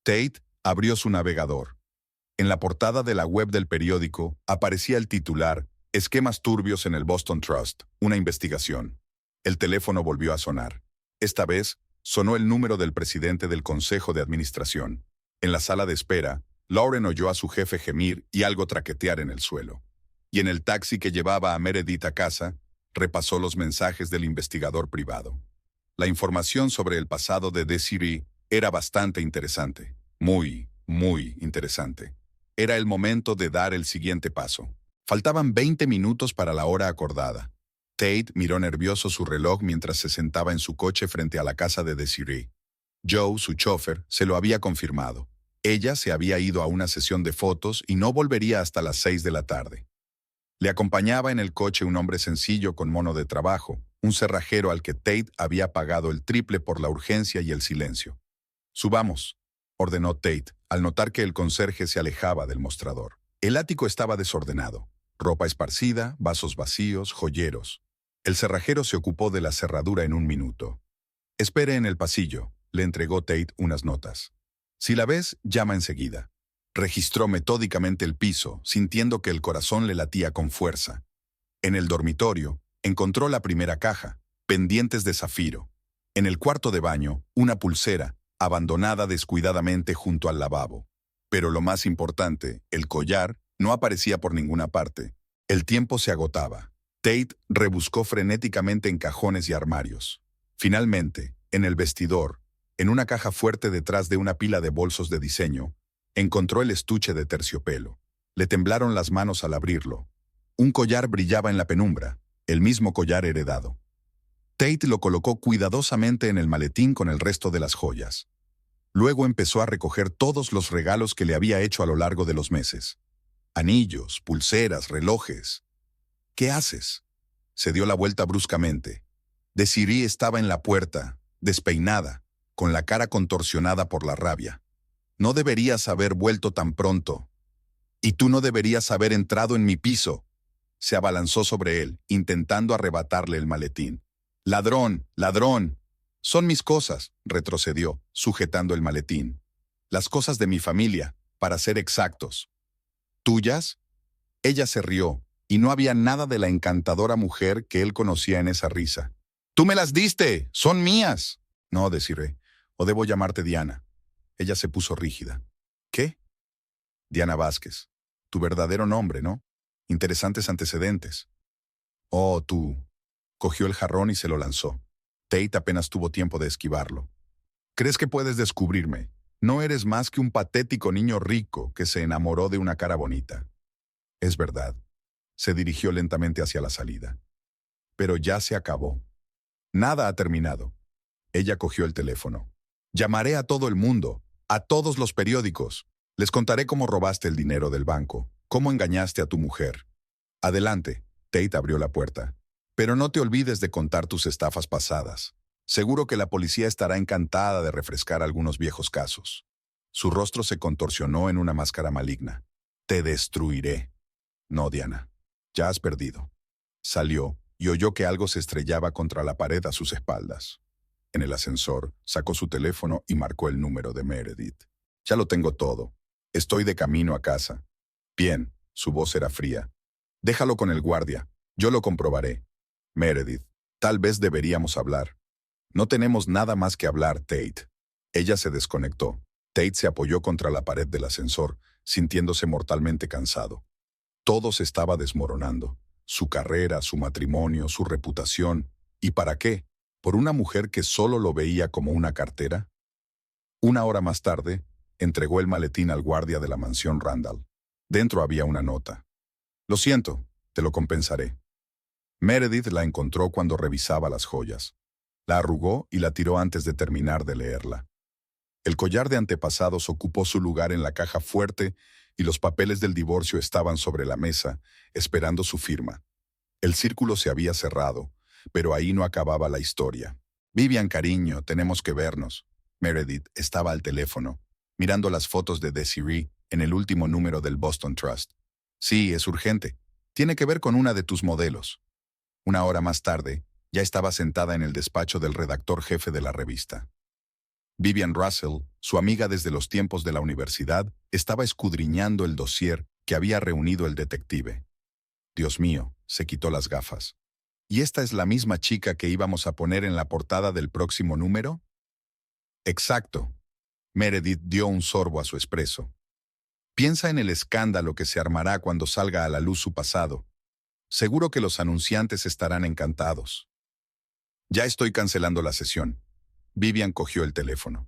Tate abrió su navegador. En la portada de la web del periódico aparecía el titular «Esquemas turbios en el Boston Trust, una investigación». El teléfono volvió a sonar. Esta vez, sonó el número del presidente del Consejo de Administración. En la sala de espera, Lauren oyó a su jefe gemir y algo traquetear en el suelo. Y en el taxi que llevaba a Meredith a casa, repasó los mensajes del investigador privado. La información sobre el pasado de Desiree era bastante interesante. Muy, muy interesante. Era el momento de dar el siguiente paso. Faltaban 20 minutos para la hora acordada. Tate miró nervioso su reloj mientras se sentaba en su coche frente a la casa de Desiree. Joe, su chofer, se lo había confirmado. Ella se había ido a una sesión de fotos y no volvería hasta las 6 de la tarde. Le acompañaba en el coche un hombre sencillo con mono de trabajo, un cerrajero al que Tate había pagado el triple por la urgencia y el silencio. «Subamos», ordenó Tate, al notar que el conserje se alejaba del mostrador. El ático estaba desordenado. Ropa esparcida, vasos vacíos, joyeros. El cerrajero se ocupó de la cerradura en un minuto. «Espere en el pasillo», le entregó Tate unas notas. «Si la ves, llama enseguida». Registró metódicamente el piso, sintiendo que el corazón le latía con fuerza. En el dormitorio, encontró la primera caja, pendientes de zafiro. En el cuarto de baño, una pulsera, abandonada descuidadamente junto al lavabo. Pero lo más importante, el collar, no aparecía por ninguna parte. El tiempo se agotaba. Tate rebuscó frenéticamente en cajones y armarios. Finalmente, en el vestidor, en una caja fuerte detrás de una pila de bolsos de diseño, encontró el estuche de terciopelo. Le temblaron las manos al abrirlo. Un collar brillaba en la penumbra, el mismo collar heredado. Tate lo colocó cuidadosamente en el maletín con el resto de las joyas. Luego empezó a recoger todos los regalos que le había hecho a lo largo de los meses. Anillos, pulseras, relojes. «¿Qué haces?», se dio la vuelta bruscamente. Desiree estaba en la puerta, despeinada, con la cara contorsionada por la rabia. «No deberías haber vuelto tan pronto. Y tú no deberías haber entrado en mi piso». Se abalanzó sobre él, intentando arrebatarle el maletín. «¡Ladrón! ¡Ladrón!». «Son mis cosas», retrocedió, sujetando el maletín. «Las cosas de mi familia, para ser exactos». «¿Tuyas?». Ella se rió, y no había nada de la encantadora mujer que él conocía en esa risa. «¡Tú me las diste! ¡Son mías!». «No, Desiree, o debo llamarte Diana». Ella se puso rígida. «¿Qué?». «Diana Vázquez. Tu verdadero nombre, ¿no? Interesantes antecedentes». «Oh, tú». Cogió el jarrón y se lo lanzó. Tate apenas tuvo tiempo de esquivarlo. «¿Crees que puedes descubrirme? No eres más que un patético niño rico que se enamoró de una cara bonita». «Es verdad». Se dirigió lentamente hacia la salida. «Pero ya se acabó. Nada ha terminado». Ella cogió el teléfono. «Llamaré a todo el mundo, a todos los periódicos. Les contaré cómo robaste el dinero del banco, cómo engañaste a tu mujer». «Adelante». Tate abrió la puerta. «Pero no te olvides de contar tus estafas pasadas. Seguro que la policía estará encantada de refrescar algunos viejos casos». Su rostro se contorsionó en una máscara maligna. «Te destruiré». «No, Diana. Ya has perdido». Salió y oyó que algo se estrellaba contra la pared a sus espaldas. En el ascensor, sacó su teléfono y marcó el número de Meredith. «Ya lo tengo todo. Estoy de camino a casa». «Bien». Su voz era fría. «Déjalo con el guardia. Yo lo comprobaré». «Meredith, tal vez deberíamos hablar». «No tenemos nada más que hablar, Tate». Ella se desconectó. Tate se apoyó contra la pared del ascensor, sintiéndose mortalmente cansado. Todo se estaba desmoronando. Su carrera, su matrimonio, su reputación. ¿Y para qué? ¿Por una mujer que solo lo veía como una cartera? Una hora más tarde, entregó el maletín al guardia de la mansión Randall. Dentro había una nota. «Lo siento, te lo compensaré». Meredith la encontró cuando revisaba las joyas. La arrugó y la tiró antes de terminar de leerla. El collar de antepasados ocupó su lugar en la caja fuerte y los papeles del divorcio estaban sobre la mesa, esperando su firma. El círculo se había cerrado, pero ahí no acababa la historia. «Vivian, cariño, tenemos que vernos». Meredith estaba al teléfono, mirando las fotos de Desiree en el último número del Boston Trust. «Sí, es urgente. Tiene que ver con una de tus modelos». Una hora más tarde, ya estaba sentada en el despacho del redactor jefe de la revista. Vivian Russell, su amiga desde los tiempos de la universidad, estaba escudriñando el dossier que había reunido el detective. «Dios mío», se quitó las gafas. «¿Y esta es la misma chica que íbamos a poner en la portada del próximo número?». «Exacto». Meredith dio un sorbo a su espresso. «Piensa en el escándalo que se armará cuando salga a la luz su pasado». Seguro que los anunciantes estarán encantados. Ya estoy cancelando la sesión. Vivian cogió el teléfono.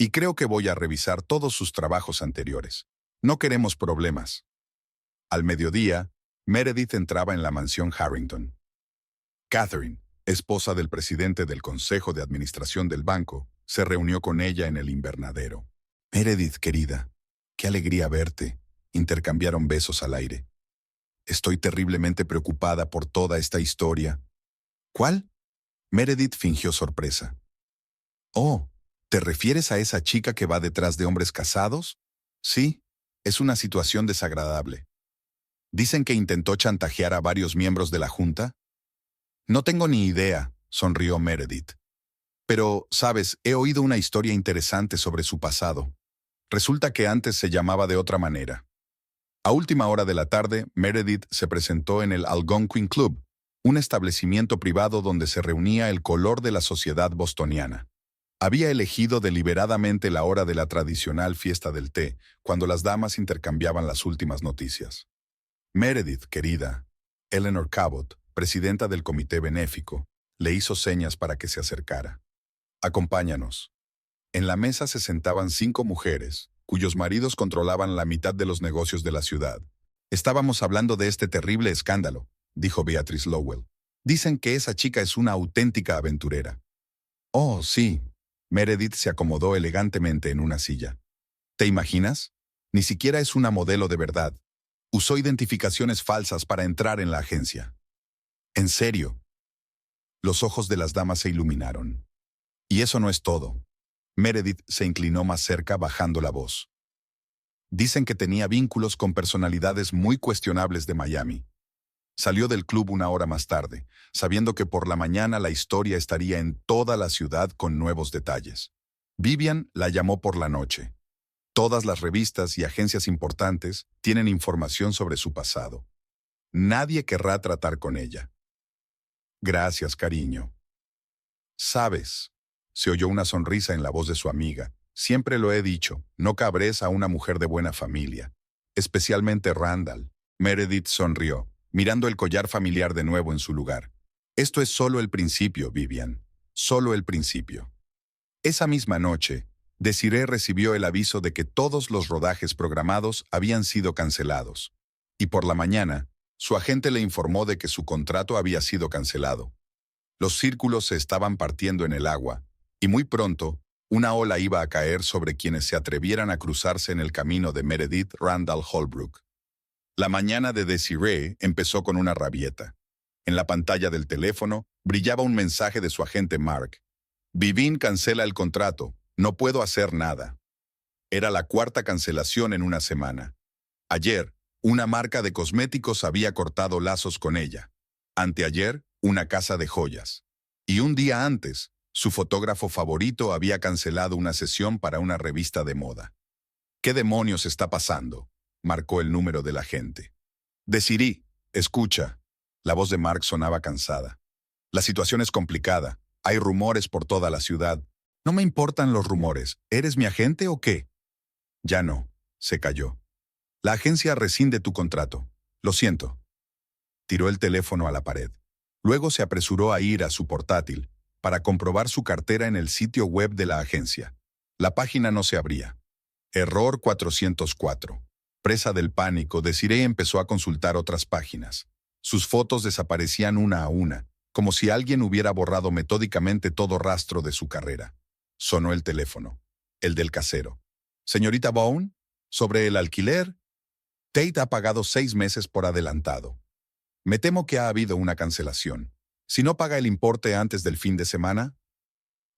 Y creo que voy a revisar todos sus trabajos anteriores. No queremos problemas. Al mediodía, Meredith entraba en la mansión Harrington. Catherine, esposa del presidente del Consejo de Administración del banco, se reunió con ella en el invernadero. Meredith, querida, qué alegría verte. Intercambiaron besos al aire. Estoy terriblemente preocupada por toda esta historia. ¿Cuál? Meredith fingió sorpresa. Oh, ¿te refieres a esa chica que va detrás de hombres casados? Sí, es una situación desagradable. Dicen que intentó chantajear a varios miembros de la junta. No tengo ni idea, sonrió Meredith. Pero, sabes, he oído una historia interesante sobre su pasado. Resulta que antes se llamaba de otra manera. A última hora de la tarde, Meredith se presentó en el Algonquin Club, un establecimiento privado donde se reunía el color de la sociedad bostoniana. Había elegido deliberadamente la hora de la tradicional fiesta del té, cuando las damas intercambiaban las últimas noticias. Meredith, querida, Eleanor Cabot, presidenta del comité benéfico, le hizo señas para que se acercara. Acompáñanos. En la mesa se sentaban 5 mujeres, cuyos maridos controlaban la mitad de los negocios de la ciudad. Estábamos hablando de este terrible escándalo, dijo Beatrice Lowell. Dicen que esa chica es una auténtica aventurera. Oh, sí. Meredith se acomodó elegantemente en una silla. ¿Te imaginas? Ni siquiera es una modelo de verdad. Usó identificaciones falsas para entrar en la agencia. ¿En serio? Los ojos de las damas se iluminaron. Y eso no es todo. Meredith se inclinó más cerca bajando la voz. Dicen que tenía vínculos con personalidades muy cuestionables de Miami. Salió del club una hora más tarde, sabiendo que por la mañana la historia estaría en toda la ciudad con nuevos detalles. Vivian la llamó por la noche. Todas las revistas y agencias importantes tienen información sobre su pasado. Nadie querrá tratar con ella. Gracias, cariño. Sabes, se oyó una sonrisa en la voz de su amiga. Siempre lo he dicho, no cabres a una mujer de buena familia. Especialmente Randall. Meredith sonrió, mirando el collar familiar de nuevo en su lugar. Esto es solo el principio, Vivian. Solo el principio. Esa misma noche, Desiree recibió el aviso de que todos los rodajes programados habían sido cancelados. Y por la mañana, su agente le informó de que su contrato había sido cancelado. Los círculos se estaban partiendo en el agua, y muy pronto, una ola iba a caer sobre quienes se atrevieran a cruzarse en el camino de Meredith Randall Holbrook. La mañana de Desiree empezó con una rabieta. En la pantalla del teléfono brillaba un mensaje de su agente Mark. Vivin cancela el contrato, no puedo hacer nada. Era la 4ª cancelación en una semana. Ayer, una marca de cosméticos había cortado lazos con ella. Anteayer, una casa de joyas. Y un día antes, su fotógrafo favorito había cancelado una sesión para una revista de moda. ¿Qué demonios está pasando?, marcó el número del agente. Desiree, escucha. La voz de Mark sonaba cansada. La situación es complicada. Hay rumores por toda la ciudad. No me importan los rumores. ¿Eres mi agente o qué? Ya no. Se calló. La agencia rescinde tu contrato. Lo siento. Tiró el teléfono a la pared. Luego se apresuró a ir a su portátil para comprobar su cartera en el sitio web de la agencia. La página no se abría. Error 404. Presa del pánico, Desiree empezó a consultar otras páginas. Sus fotos desaparecían una a una, como si alguien hubiera borrado metódicamente todo rastro de su carrera. Sonó el teléfono. El del casero. «Señorita Bone, ¿sobre el alquiler? Tate ha pagado 6 meses por adelantado. Me temo que ha habido una cancelación. Si no paga el importe antes del fin de semana».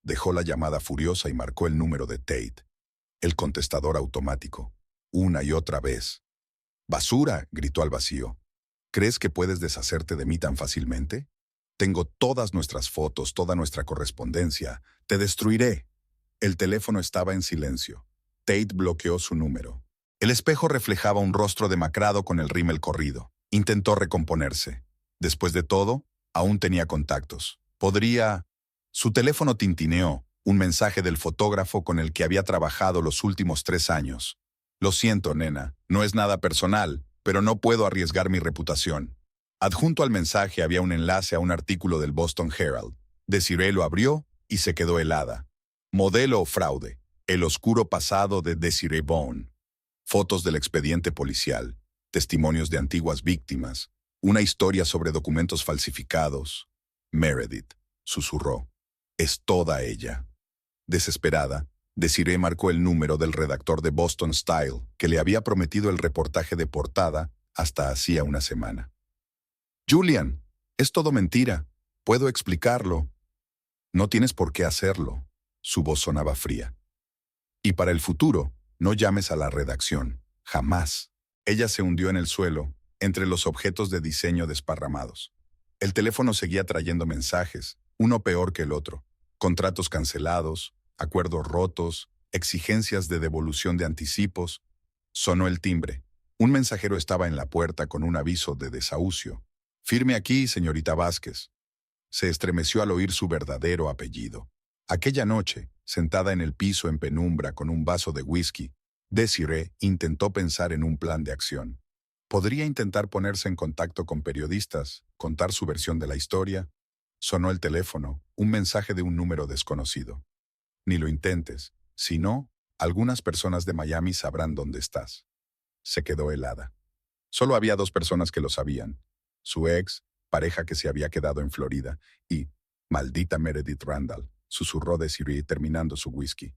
Dejó la llamada furiosa y marcó el número de Tate. El contestador automático. Una y otra vez. «¡Basura!», gritó al vacío. «¿Crees que puedes deshacerte de mí tan fácilmente? Tengo todas nuestras fotos, toda nuestra correspondencia. Te destruiré». El teléfono estaba en silencio. Tate bloqueó su número. El espejo reflejaba un rostro demacrado con el rímel corrido. Intentó recomponerse. Después de todo, aún tenía contactos. Podría... Su teléfono tintineó, un mensaje del fotógrafo con el que había trabajado los últimos 3 años. «Lo siento, nena, no es nada personal, pero no puedo arriesgar mi reputación. Adjunto al mensaje había un enlace a un artículo del Boston Herald. Desiree lo abrió y se quedó helada. Modelo o fraude. El oscuro pasado de Desiree Bone. Fotos del expediente policial. Testimonios de antiguas víctimas. Una historia sobre documentos falsificados. Meredith, susurró. Es toda ella. Desesperada, Desiree marcó el número del redactor de Boston Style que le había prometido el reportaje de portada hasta hacía una semana. Julian, es todo mentira. Puedo explicarlo. No tienes por qué hacerlo. Su voz sonaba fría. Y para el futuro, no llames a la redacción. Jamás. Ella se hundió en el suelo, entre los objetos de diseño desparramados. El teléfono seguía trayendo mensajes, uno peor que el otro. Contratos cancelados, acuerdos rotos, exigencias de devolución de anticipos. Sonó el timbre. Un mensajero estaba en la puerta con un aviso de desahucio. Firme aquí, señorita Vázquez. Se estremeció al oír su verdadero apellido. Aquella noche, sentada en el piso en penumbra con un vaso de whisky, Desiree intentó pensar en un plan de acción. Podría intentar ponerse en contacto con periodistas, contar su versión de la historia. Sonó el teléfono, un mensaje de un número desconocido. Ni lo intentes. Si no, algunas personas de Miami sabrán dónde estás. Se quedó helada. Solo había 2 personas que lo sabían. Su ex, pareja que se había quedado en Florida, y maldita Meredith Randall, susurró Desiree terminando su whisky.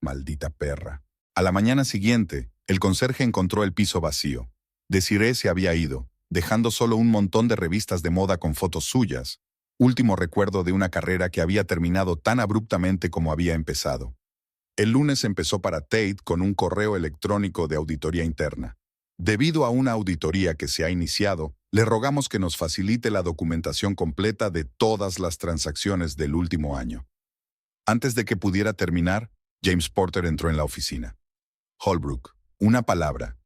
Maldita perra. A la mañana siguiente, el conserje encontró el piso vacío. Desiree se había ido, dejando solo un montón de revistas de moda con fotos suyas, último recuerdo de una carrera que había terminado tan abruptamente como había empezado. El lunes empezó para Tate con un correo electrónico de auditoría interna. Debido a una auditoría que se ha iniciado, le rogamos que nos facilite la documentación completa de todas las transacciones del último año. Antes de que pudiera terminar, James Porter entró en la oficina. Holbrook, una palabra.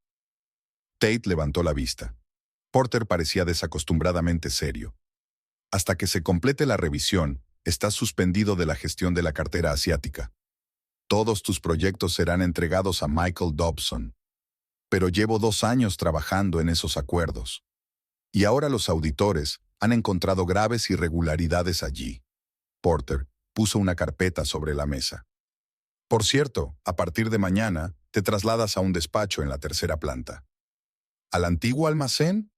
Tate levantó la vista. Porter parecía desacostumbradamente serio. Hasta que se complete la revisión, estás suspendido de la gestión de la cartera asiática. Todos tus proyectos serán entregados a Michael Dobson. Pero llevo 2 años trabajando en esos acuerdos. Y ahora los auditores han encontrado graves irregularidades allí. Porter puso una carpeta sobre la mesa. Por cierto, a partir de mañana, te trasladas a un despacho en la 3ª planta. ¿Al antiguo almacén?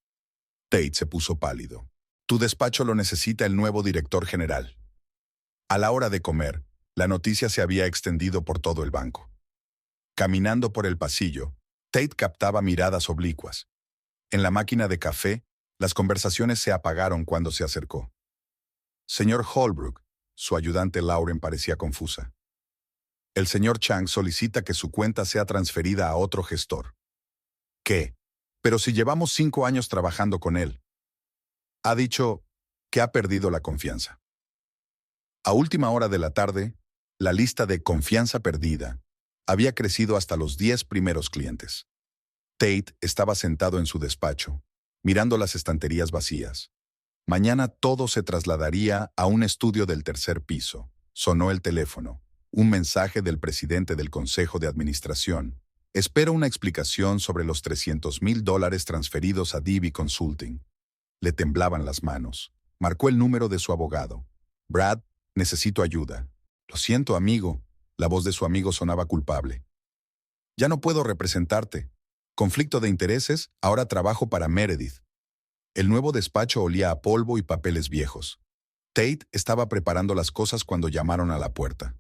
Tate se puso pálido. Tu despacho lo necesita el nuevo director general. A la hora de comer, la noticia se había extendido por todo el banco. Caminando por el pasillo, Tate captaba miradas oblicuas. En la máquina de café, las conversaciones se apagaron cuando se acercó. Señor Holbrook, su ayudante Lauren parecía confusa. El señor Chang solicita que su cuenta sea transferida a otro gestor. ¿Qué? Pero si llevamos 5 años trabajando con él. Ha dicho que ha perdido la confianza. A última hora de la tarde, la lista de confianza perdida había crecido hasta los 10 primeros clientes. Tate estaba sentado en su despacho, mirando las estanterías vacías. Mañana todo se trasladaría a un estudio del 3er piso. Sonó el teléfono. Un mensaje del presidente del Consejo de Administración. Espero una explicación sobre los $300,000 transferidos a DB Consulting. Le temblaban las manos. Marcó el número de su abogado. Brad, necesito ayuda. Lo siento, amigo. La voz de su amigo sonaba culpable. Ya no puedo representarte. Conflicto de intereses, ahora trabajo para Meredith. El nuevo despacho olía a polvo y papeles viejos. Tate estaba preparando las cosas cuando llamaron a la puerta.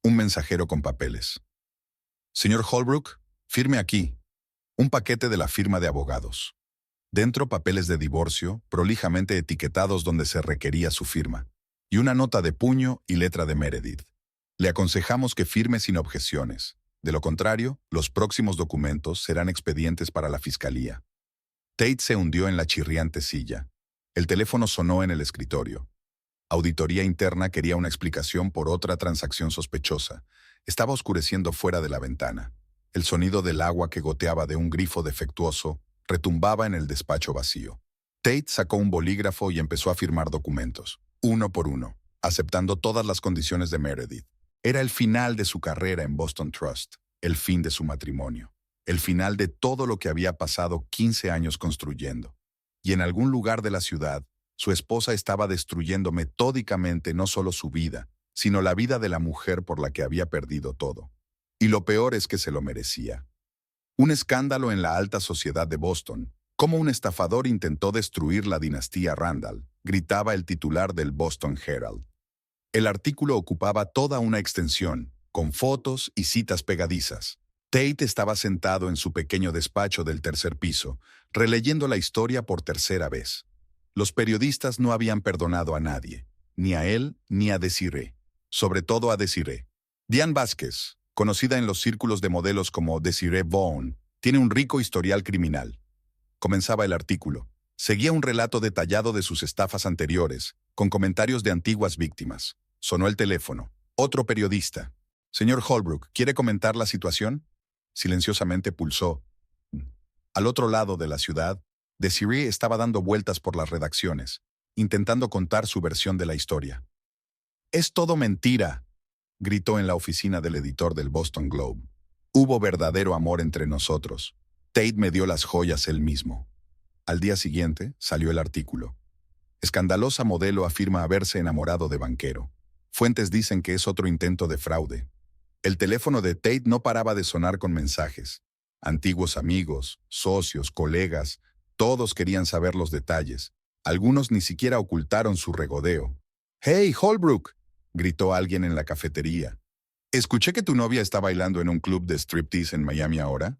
Un mensajero con papeles. Señor Holbrook, firme aquí. Un paquete de la firma de abogados. Dentro papeles de divorcio, prolijamente etiquetados donde se requería su firma. Y una nota de puño y letra de Meredith. Le aconsejamos que firme sin objeciones. De lo contrario, los próximos documentos serán expedientes para la fiscalía. Tate se hundió en la chirriante silla. El teléfono sonó en el escritorio. Auditoría interna quería una explicación por otra transacción sospechosa. Estaba oscureciendo fuera de la ventana. El sonido del agua que goteaba de un grifo defectuoso retumbaba en el despacho vacío. Tate sacó un bolígrafo y empezó a firmar documentos, uno por uno, aceptando todas las condiciones de Meredith. Era el final de su carrera en Boston Trust, el fin de su matrimonio, el final de todo lo que había pasado 15 años construyendo. y en algún lugar de la ciudad, su esposa estaba destruyendo metódicamente no solo su vida, sino la vida de la mujer por la que había perdido todo. Y lo peor es que se lo merecía. Un escándalo en la alta sociedad de Boston. Cómo un estafador intentó destruir la dinastía Randall, gritaba el titular del Boston Herald. El artículo ocupaba toda una extensión, con fotos y citas pegadizas. Tate estaba sentado en su pequeño despacho del tercer piso, releyendo la historia por tercera vez. Los periodistas no habían perdonado a nadie, ni a él ni a Desiree, sobre todo a Desiree. Diane Vázquez, conocida en los círculos de modelos como Desiree Vaughn, tiene un rico historial criminal. Comenzaba el artículo. Seguía un relato detallado de sus estafas anteriores, con comentarios de antiguas víctimas. Sonó el teléfono. Otro periodista. «Señor Holbrook, ¿quiere comentar la situación?» Silenciosamente pulsó. Al otro lado de la ciudad, Desiree estaba dando vueltas por las redacciones, intentando contar su versión de la historia. «Es todo mentira», gritó en la oficina del editor del Boston Globe. «Hubo verdadero amor entre nosotros. Tate me dio las joyas él mismo». Al día siguiente salió el artículo. Escandalosa modelo afirma haberse enamorado de banquero. Fuentes dicen que es otro intento de fraude. El teléfono de Tate no paraba de sonar con mensajes. Antiguos amigos, socios, colegas, todos querían saber los detalles. Algunos ni siquiera ocultaron su regodeo. «¡Hey, Holbrook!», gritó alguien en la cafetería. «Escuché que tu novia está bailando en un club de striptease en Miami ahora».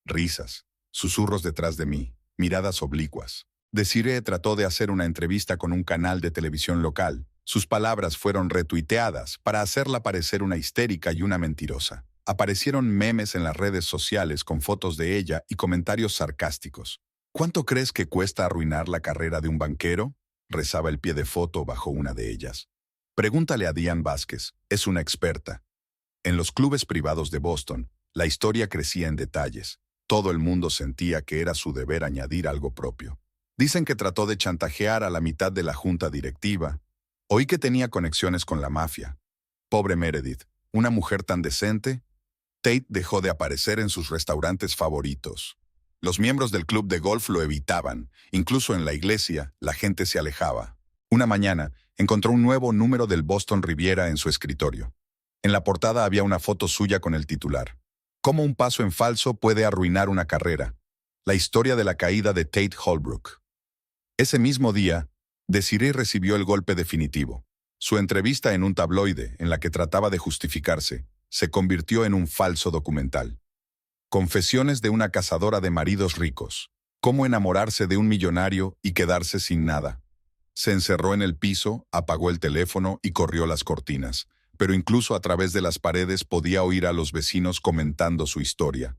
Risas, susurros detrás de mí, miradas oblicuas. Desiree trató de hacer una entrevista con un canal de televisión local. Sus palabras fueron retuiteadas para hacerla parecer una histérica y una mentirosa. Aparecieron memes en las redes sociales con fotos de ella y comentarios sarcásticos. «¿Cuánto crees que cuesta arruinar la carrera de un banquero?», rezaba el pie de foto bajo una de ellas. «Pregúntale a Diane Vázquez, es una experta». En los clubes privados de Boston, la historia crecía en detalles. Todo el mundo sentía que era su deber añadir algo propio. Dicen que trató de chantajear a la mitad de la junta directiva. Oí que tenía conexiones con la mafia. Pobre Meredith, una mujer tan decente. Tate dejó de aparecer en sus restaurantes favoritos. Los miembros del club de golf lo evitaban. Incluso en la iglesia, la gente se alejaba. Una mañana, encontró un nuevo número del Boston Riviera en su escritorio. En la portada había una foto suya con el titular: «Cómo un paso en falso puede arruinar una carrera. La historia de la caída de Tate Holbrook». Ese mismo día, Desiree recibió el golpe definitivo. Su entrevista en un tabloide, en la que trataba de justificarse, se convirtió en un falso documental. Confesiones de una cazadora de maridos ricos. Cómo enamorarse de un millonario y quedarse sin nada. Se encerró en el piso, apagó el teléfono y corrió las cortinas. Pero incluso a través de las paredes podía oír a los vecinos comentando su historia.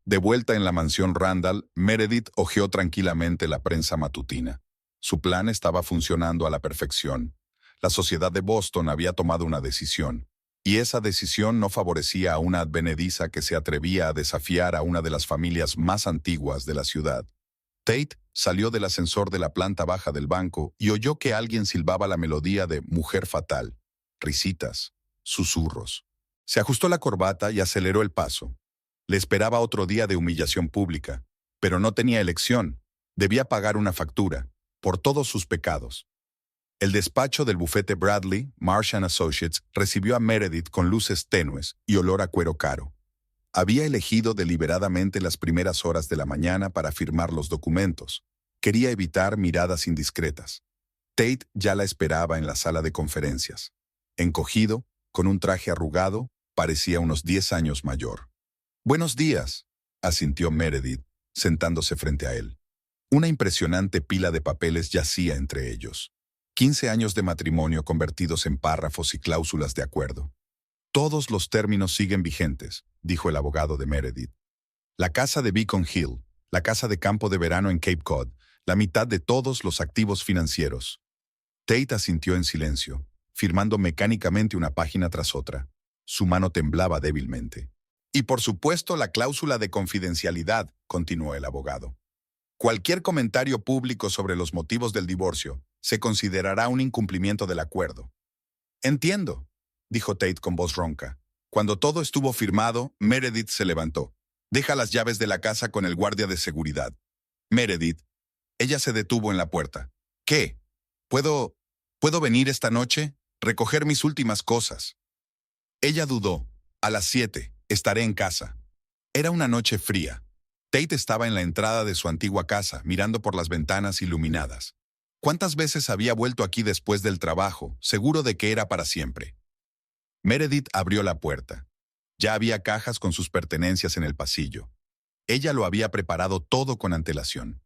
De vuelta en la mansión Randall, Meredith hojeó tranquilamente la prensa matutina. Su plan estaba funcionando a la perfección. La sociedad de Boston había tomado una decisión, y esa decisión no favorecía a una advenediza que se atrevía a desafiar a una de las familias más antiguas de la ciudad. Tate salió del ascensor de la planta baja del banco y oyó que alguien silbaba la melodía de Mujer Fatal. Risitas, susurros. Se ajustó la corbata y aceleró el paso. Le esperaba otro día de humillación pública, pero no tenía elección. Debía pagar una factura, por todos sus pecados. El despacho del bufete Bradley, Marsh & Associates, recibió a Meredith con luces tenues y olor a cuero caro. Había elegido deliberadamente las primeras horas de la mañana para firmar los documentos. Quería evitar miradas indiscretas. Tate ya la esperaba en la sala de conferencias. Encogido, con un traje arrugado, parecía unos 10 años mayor. «Buenos días», asintió Meredith, sentándose frente a él. Una impresionante pila de papeles yacía entre ellos. 15 años de matrimonio convertidos en párrafos y cláusulas de acuerdo. «Todos los términos siguen vigentes», dijo el abogado de Meredith. «La casa de Beacon Hill, la casa de campo de verano en Cape Cod, la mitad de todos los activos financieros». Tate asintió en silencio, firmando mecánicamente una página tras otra. Su mano temblaba débilmente. «Y por supuesto la cláusula de confidencialidad», continuó el abogado. «Cualquier comentario público sobre los motivos del divorcio se considerará un incumplimiento del acuerdo». «Entiendo», dijo Tate con voz ronca. Cuando todo estuvo firmado, Meredith se levantó. «Deja las llaves de la casa con el guardia de seguridad». «Meredith», Ella se detuvo en la puerta. ¿Qué? ¿Puedo... ¿Puedo venir esta noche? Recoger mis últimas cosas. Ella dudó. A las 7, estaré en casa. Era una noche fría. Tate estaba en la entrada de su antigua casa, mirando por las ventanas iluminadas. ¿Cuántas veces había vuelto aquí después del trabajo, seguro de que era para siempre? Meredith abrió la puerta. Ya había cajas con sus pertenencias en el pasillo. Ella lo había preparado todo con antelación.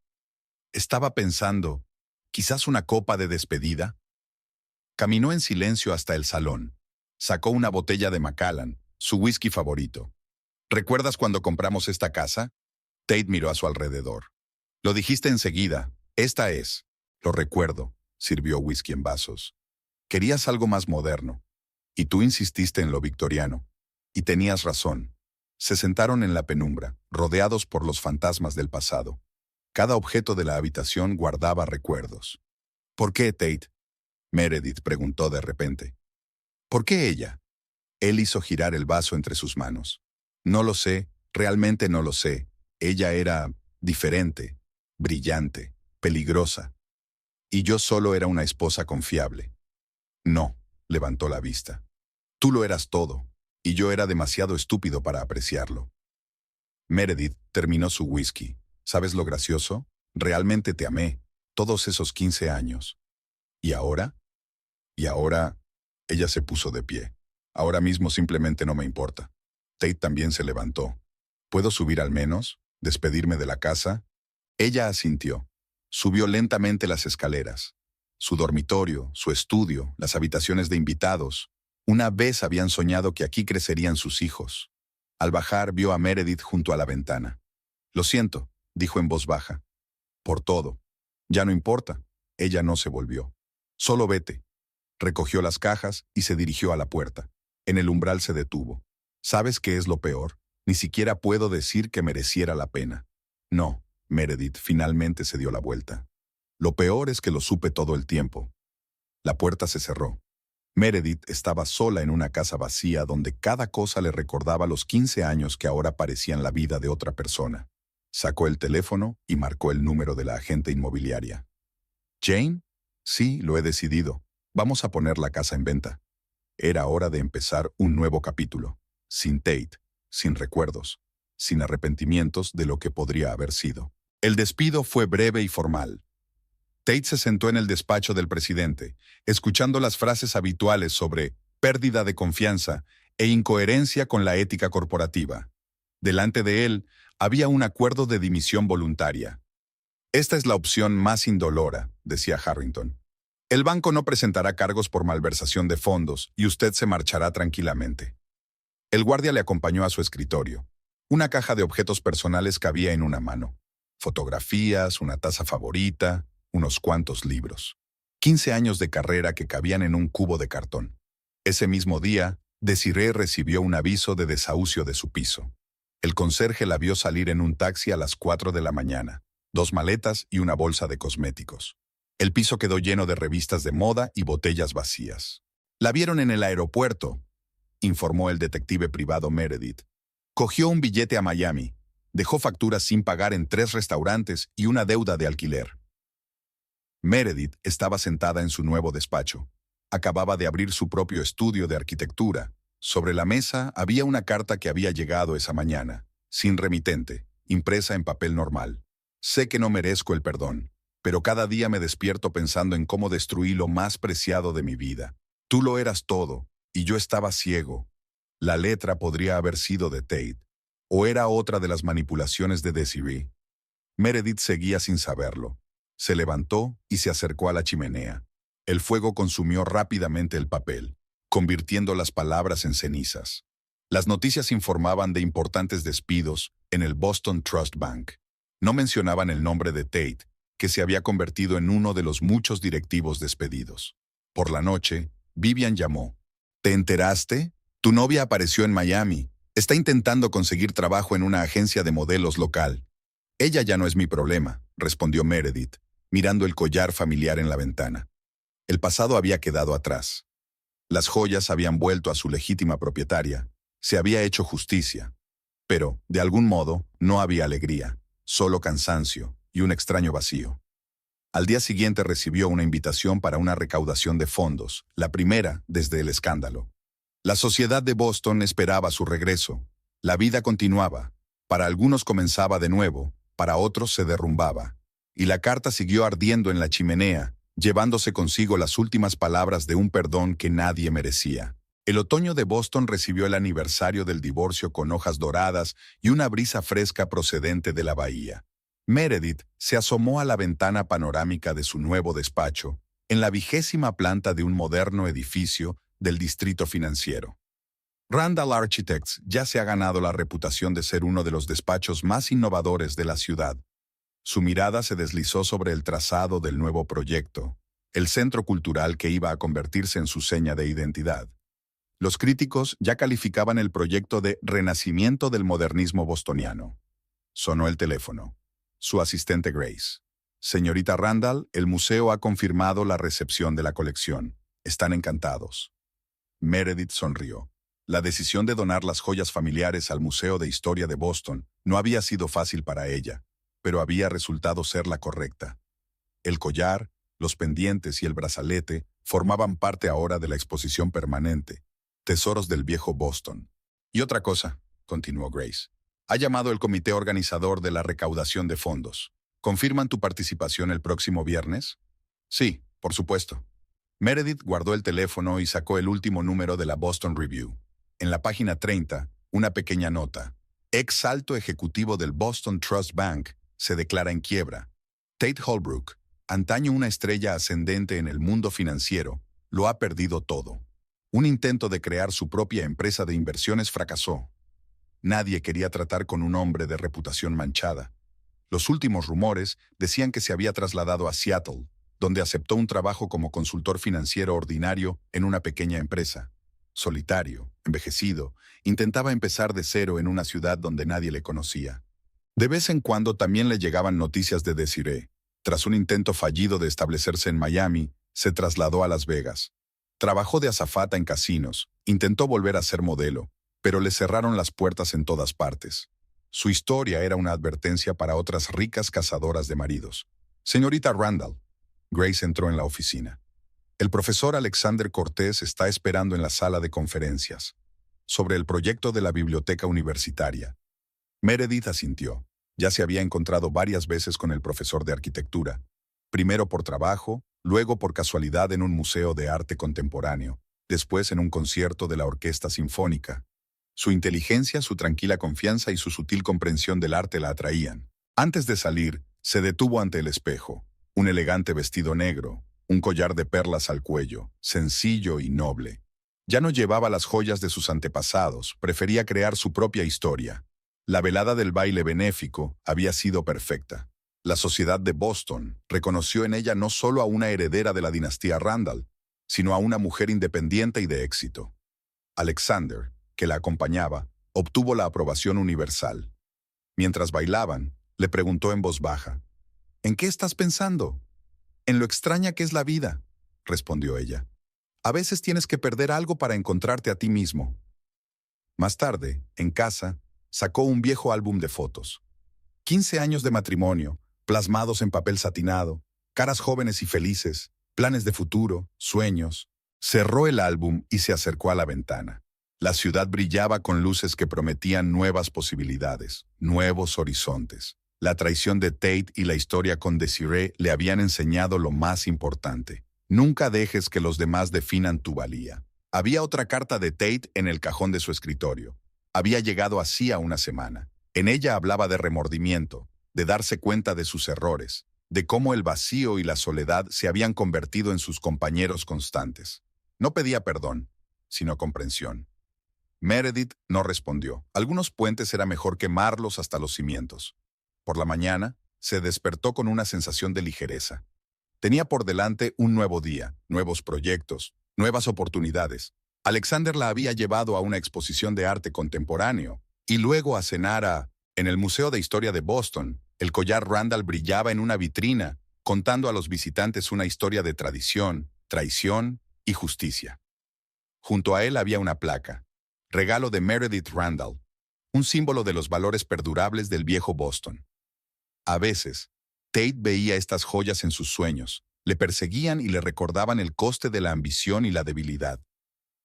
Estaba pensando, ¿quizás una copa de despedida? Caminó en silencio hasta el salón. Sacó una botella de Macallan, su whisky favorito. ¿Recuerdas cuando compramos esta casa? Tate miró a su alrededor. Lo dijiste enseguida. Esta es. Lo recuerdo. Sirvió whisky en vasos. Querías algo más moderno. Y tú insististe en lo victoriano. Y tenías razón. Se sentaron en la penumbra, rodeados por los fantasmas del pasado. Cada objeto de la habitación guardaba recuerdos. ¿Por qué, Tate? Meredith preguntó de repente. ¿Por qué ella? Él hizo girar el vaso entre sus manos. No lo sé, realmente no lo sé. Ella era diferente, brillante, peligrosa. Y yo solo era una esposa confiable. No, levantó la vista. Tú lo eras todo, y yo era demasiado estúpido para apreciarlo. Meredith terminó su whisky. ¿Sabes lo gracioso? Realmente te amé, todos esos 15 años. ¿Y ahora? Y ahora, ella se puso de pie. Ahora mismo simplemente no me importa. Tate también se levantó. ¿Puedo subir al menos? ¿Despedirme de la casa? Ella asintió. Subió lentamente las escaleras. Su dormitorio, su estudio, las habitaciones de invitados. Una vez habían soñado que aquí crecerían sus hijos. Al bajar vio a Meredith junto a la ventana. Lo siento, dijo en voz baja. Por todo. Ya no importa. Ella no se volvió. Solo vete. Recogió las cajas y se dirigió a la puerta. En el umbral se detuvo. ¿Sabes qué es lo peor? Ni siquiera puedo decir que mereciera la pena. No, Meredith finalmente se dio la vuelta. Lo peor es que lo supe todo el tiempo. La puerta se cerró. Meredith estaba sola en una casa vacía donde cada cosa le recordaba los 15 años que ahora parecían la vida de otra persona. Sacó el teléfono y marcó el número de la agente inmobiliaria. ¿Jane? Sí, lo he decidido. Vamos a poner la casa en venta. Era hora de empezar un nuevo capítulo. Sin Tate, sin recuerdos, sin arrepentimientos de lo que podría haber sido. El despido fue breve y formal. Tate se sentó en el despacho del presidente, escuchando las frases habituales sobre pérdida de confianza e incoherencia con la ética corporativa. Delante de él había un acuerdo de dimisión voluntaria. Esta es la opción más indolora, decía Harrington. El banco no presentará cargos por malversación de fondos y usted se marchará tranquilamente. El guardia le acompañó a su escritorio. Una caja de objetos personales cabía en una mano. Fotografías, una taza favorita, unos cuantos libros. 15 años de carrera que cabían en un cubo de cartón. Ese mismo día, Desiree recibió un aviso de desahucio de su piso. El conserje la vio salir en un taxi a las 4 de la mañana, 2 maletas y una bolsa de cosméticos. El piso quedó lleno de revistas de moda y botellas vacías. La vieron en el aeropuerto, informó el detective privado Meredith. Cogió un billete a Miami, dejó facturas sin pagar en 3 restaurantes y una deuda de alquiler. Meredith estaba sentada en su nuevo despacho. Acababa de abrir su propio estudio de arquitectura. Sobre la mesa había una carta que había llegado esa mañana, sin remitente, impresa en papel normal. Sé que no merezco el perdón, pero cada día me despierto pensando en cómo destruí lo más preciado de mi vida. Tú lo eras todo, y yo estaba ciego. La letra podría haber sido de Tate, o era otra de las manipulaciones de Desiree. Meredith seguía sin saberlo. Se levantó y se acercó a la chimenea. El fuego consumió rápidamente el papel, convirtiendo las palabras en cenizas. Las noticias informaban de importantes despidos en el Boston Trust Bank. No mencionaban el nombre de Tate, que se había convertido en uno de los muchos directivos despedidos. Por la noche, Vivian llamó. ¿Te enteraste? Tu novia apareció en Miami. Está intentando conseguir trabajo en una agencia de modelos local. Ella ya no es mi problema, respondió Meredith, mirando el collar familiar en la ventana. El pasado había quedado atrás. Las joyas habían vuelto a su legítima propietaria. Se había hecho justicia. Pero, de algún modo, no había alegría, solo cansancio y un extraño vacío. Al día siguiente recibió una invitación para una recaudación de fondos, la primera desde el escándalo. La sociedad de Boston esperaba su regreso. La vida continuaba. Para algunos comenzaba de nuevo, para otros se derrumbaba. Y la carta siguió ardiendo en la chimenea, llevándose consigo las últimas palabras de un perdón que nadie merecía. El otoño de Boston recibió el aniversario del divorcio con hojas doradas y una brisa fresca procedente de la bahía. Meredith se asomó a la ventana panorámica de su nuevo despacho, en la 20ª planta de un moderno edificio del distrito financiero. Randall Architects ya se ha ganado la reputación de ser uno de los despachos más innovadores de la ciudad. Su mirada se deslizó sobre el trazado del nuevo proyecto, el centro cultural que iba a convertirse en su seña de identidad. Los críticos ya calificaban el proyecto de renacimiento del modernismo bostoniano. Sonó el teléfono. Su asistente Grace. Señorita Randall, el museo ha confirmado la recepción de la colección. Están encantados. Meredith sonrió. La decisión de donar las joyas familiares al Museo de Historia de Boston no había sido fácil para ella, pero había resultado ser la correcta. El collar, los pendientes y el brazalete formaban parte ahora de la exposición permanente, Tesoros del Viejo Boston. Y otra cosa, continuó Grace. Ha llamado el comité organizador de la recaudación de fondos. ¿Confirman tu participación el próximo viernes? Sí, por supuesto. Meredith guardó el teléfono y sacó el último número de la Boston Review. En la página 30, una pequeña nota. Ex alto ejecutivo del Boston Trust Bank se declara en quiebra. Tate Holbrook, antaño una estrella ascendente en el mundo financiero, lo ha perdido todo. Un intento de crear su propia empresa de inversiones fracasó. Nadie quería tratar con un hombre de reputación manchada. Los últimos rumores decían que se había trasladado a Seattle, donde aceptó un trabajo como consultor financiero ordinario en una pequeña empresa. Solitario, envejecido, intentaba empezar de cero en una ciudad donde nadie le conocía. De vez en cuando también le llegaban noticias de Desiree. Tras un intento fallido de establecerse en Miami, se trasladó a Las Vegas. Trabajó de azafata en casinos, intentó volver a ser modelo, pero le cerraron las puertas en todas partes. Su historia era una advertencia para otras ricas cazadoras de maridos. Señorita Randall. Grace entró en la oficina. El profesor Alexander Cortés está esperando en la sala de conferencias. Sobre el proyecto de la biblioteca universitaria. Meredith asintió. Ya se había encontrado varias veces con el profesor de arquitectura. Primero por trabajo, luego por casualidad en un museo de arte contemporáneo, después en un concierto de la Orquesta Sinfónica. Su inteligencia, su tranquila confianza y su sutil comprensión del arte la atraían. Antes de salir, se detuvo ante el espejo. Un elegante vestido negro, un collar de perlas al cuello, sencillo y noble. Ya no llevaba las joyas de sus antepasados, prefería crear su propia historia. La velada del baile benéfico había sido perfecta. La sociedad de Boston reconoció en ella no solo a una heredera de la dinastía Randall, sino a una mujer independiente y de éxito. Alexander, que la acompañaba, obtuvo la aprobación universal. Mientras bailaban, le preguntó en voz baja, ¿En qué estás pensando? En lo extraña que es la vida, respondió ella. A veces tienes que perder algo para encontrarte a ti mismo. Más tarde, en casa, sacó un viejo álbum de fotos. 15 años de matrimonio, plasmados en papel satinado, caras jóvenes y felices, planes de futuro, sueños. Cerró el álbum y se acercó a la ventana. La ciudad brillaba con luces que prometían nuevas posibilidades, nuevos horizontes. La traición de Tate y la historia con Desiree le habían enseñado lo más importante. Nunca dejes que los demás definan tu valía. Había otra carta de Tate en el cajón de su escritorio. Había llegado hacía una semana. En ella hablaba de remordimiento, de darse cuenta de sus errores, de cómo el vacío y la soledad se habían convertido en sus compañeros constantes. No pedía perdón, sino comprensión. Meredith no respondió. Algunos puentes era mejor quemarlos hasta los cimientos. Por la mañana, se despertó con una sensación de ligereza. Tenía por delante un nuevo día, nuevos proyectos, nuevas oportunidades. Alexander la había llevado a una exposición de arte contemporáneo y luego a cenar en el Museo de Historia de Boston. El collar Randall brillaba en una vitrina, contando a los visitantes una historia de tradición, traición y justicia. Junto a él había una placa. Regalo de Meredith Randall, un símbolo de los valores perdurables del viejo Boston. A veces, Tate veía estas joyas en sus sueños, le perseguían y le recordaban el coste de la ambición y la debilidad.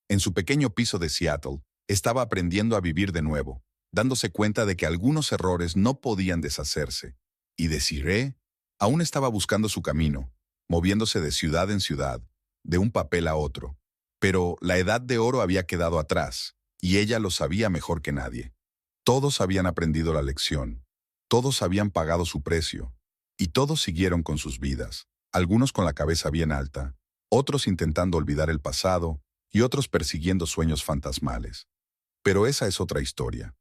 En su pequeño piso de Seattle, estaba aprendiendo a vivir de nuevo, dándose cuenta de que algunos errores no podían deshacerse. Y Desiree aún estaba buscando su camino, moviéndose de ciudad en ciudad, de un papel a otro. Pero la edad de oro había quedado atrás, y ella lo sabía mejor que nadie. Todos habían aprendido la lección, todos habían pagado su precio, y todos siguieron con sus vidas, algunos con la cabeza bien alta, otros intentando olvidar el pasado, y otros persiguiendo sueños fantasmales. Pero esa es otra historia.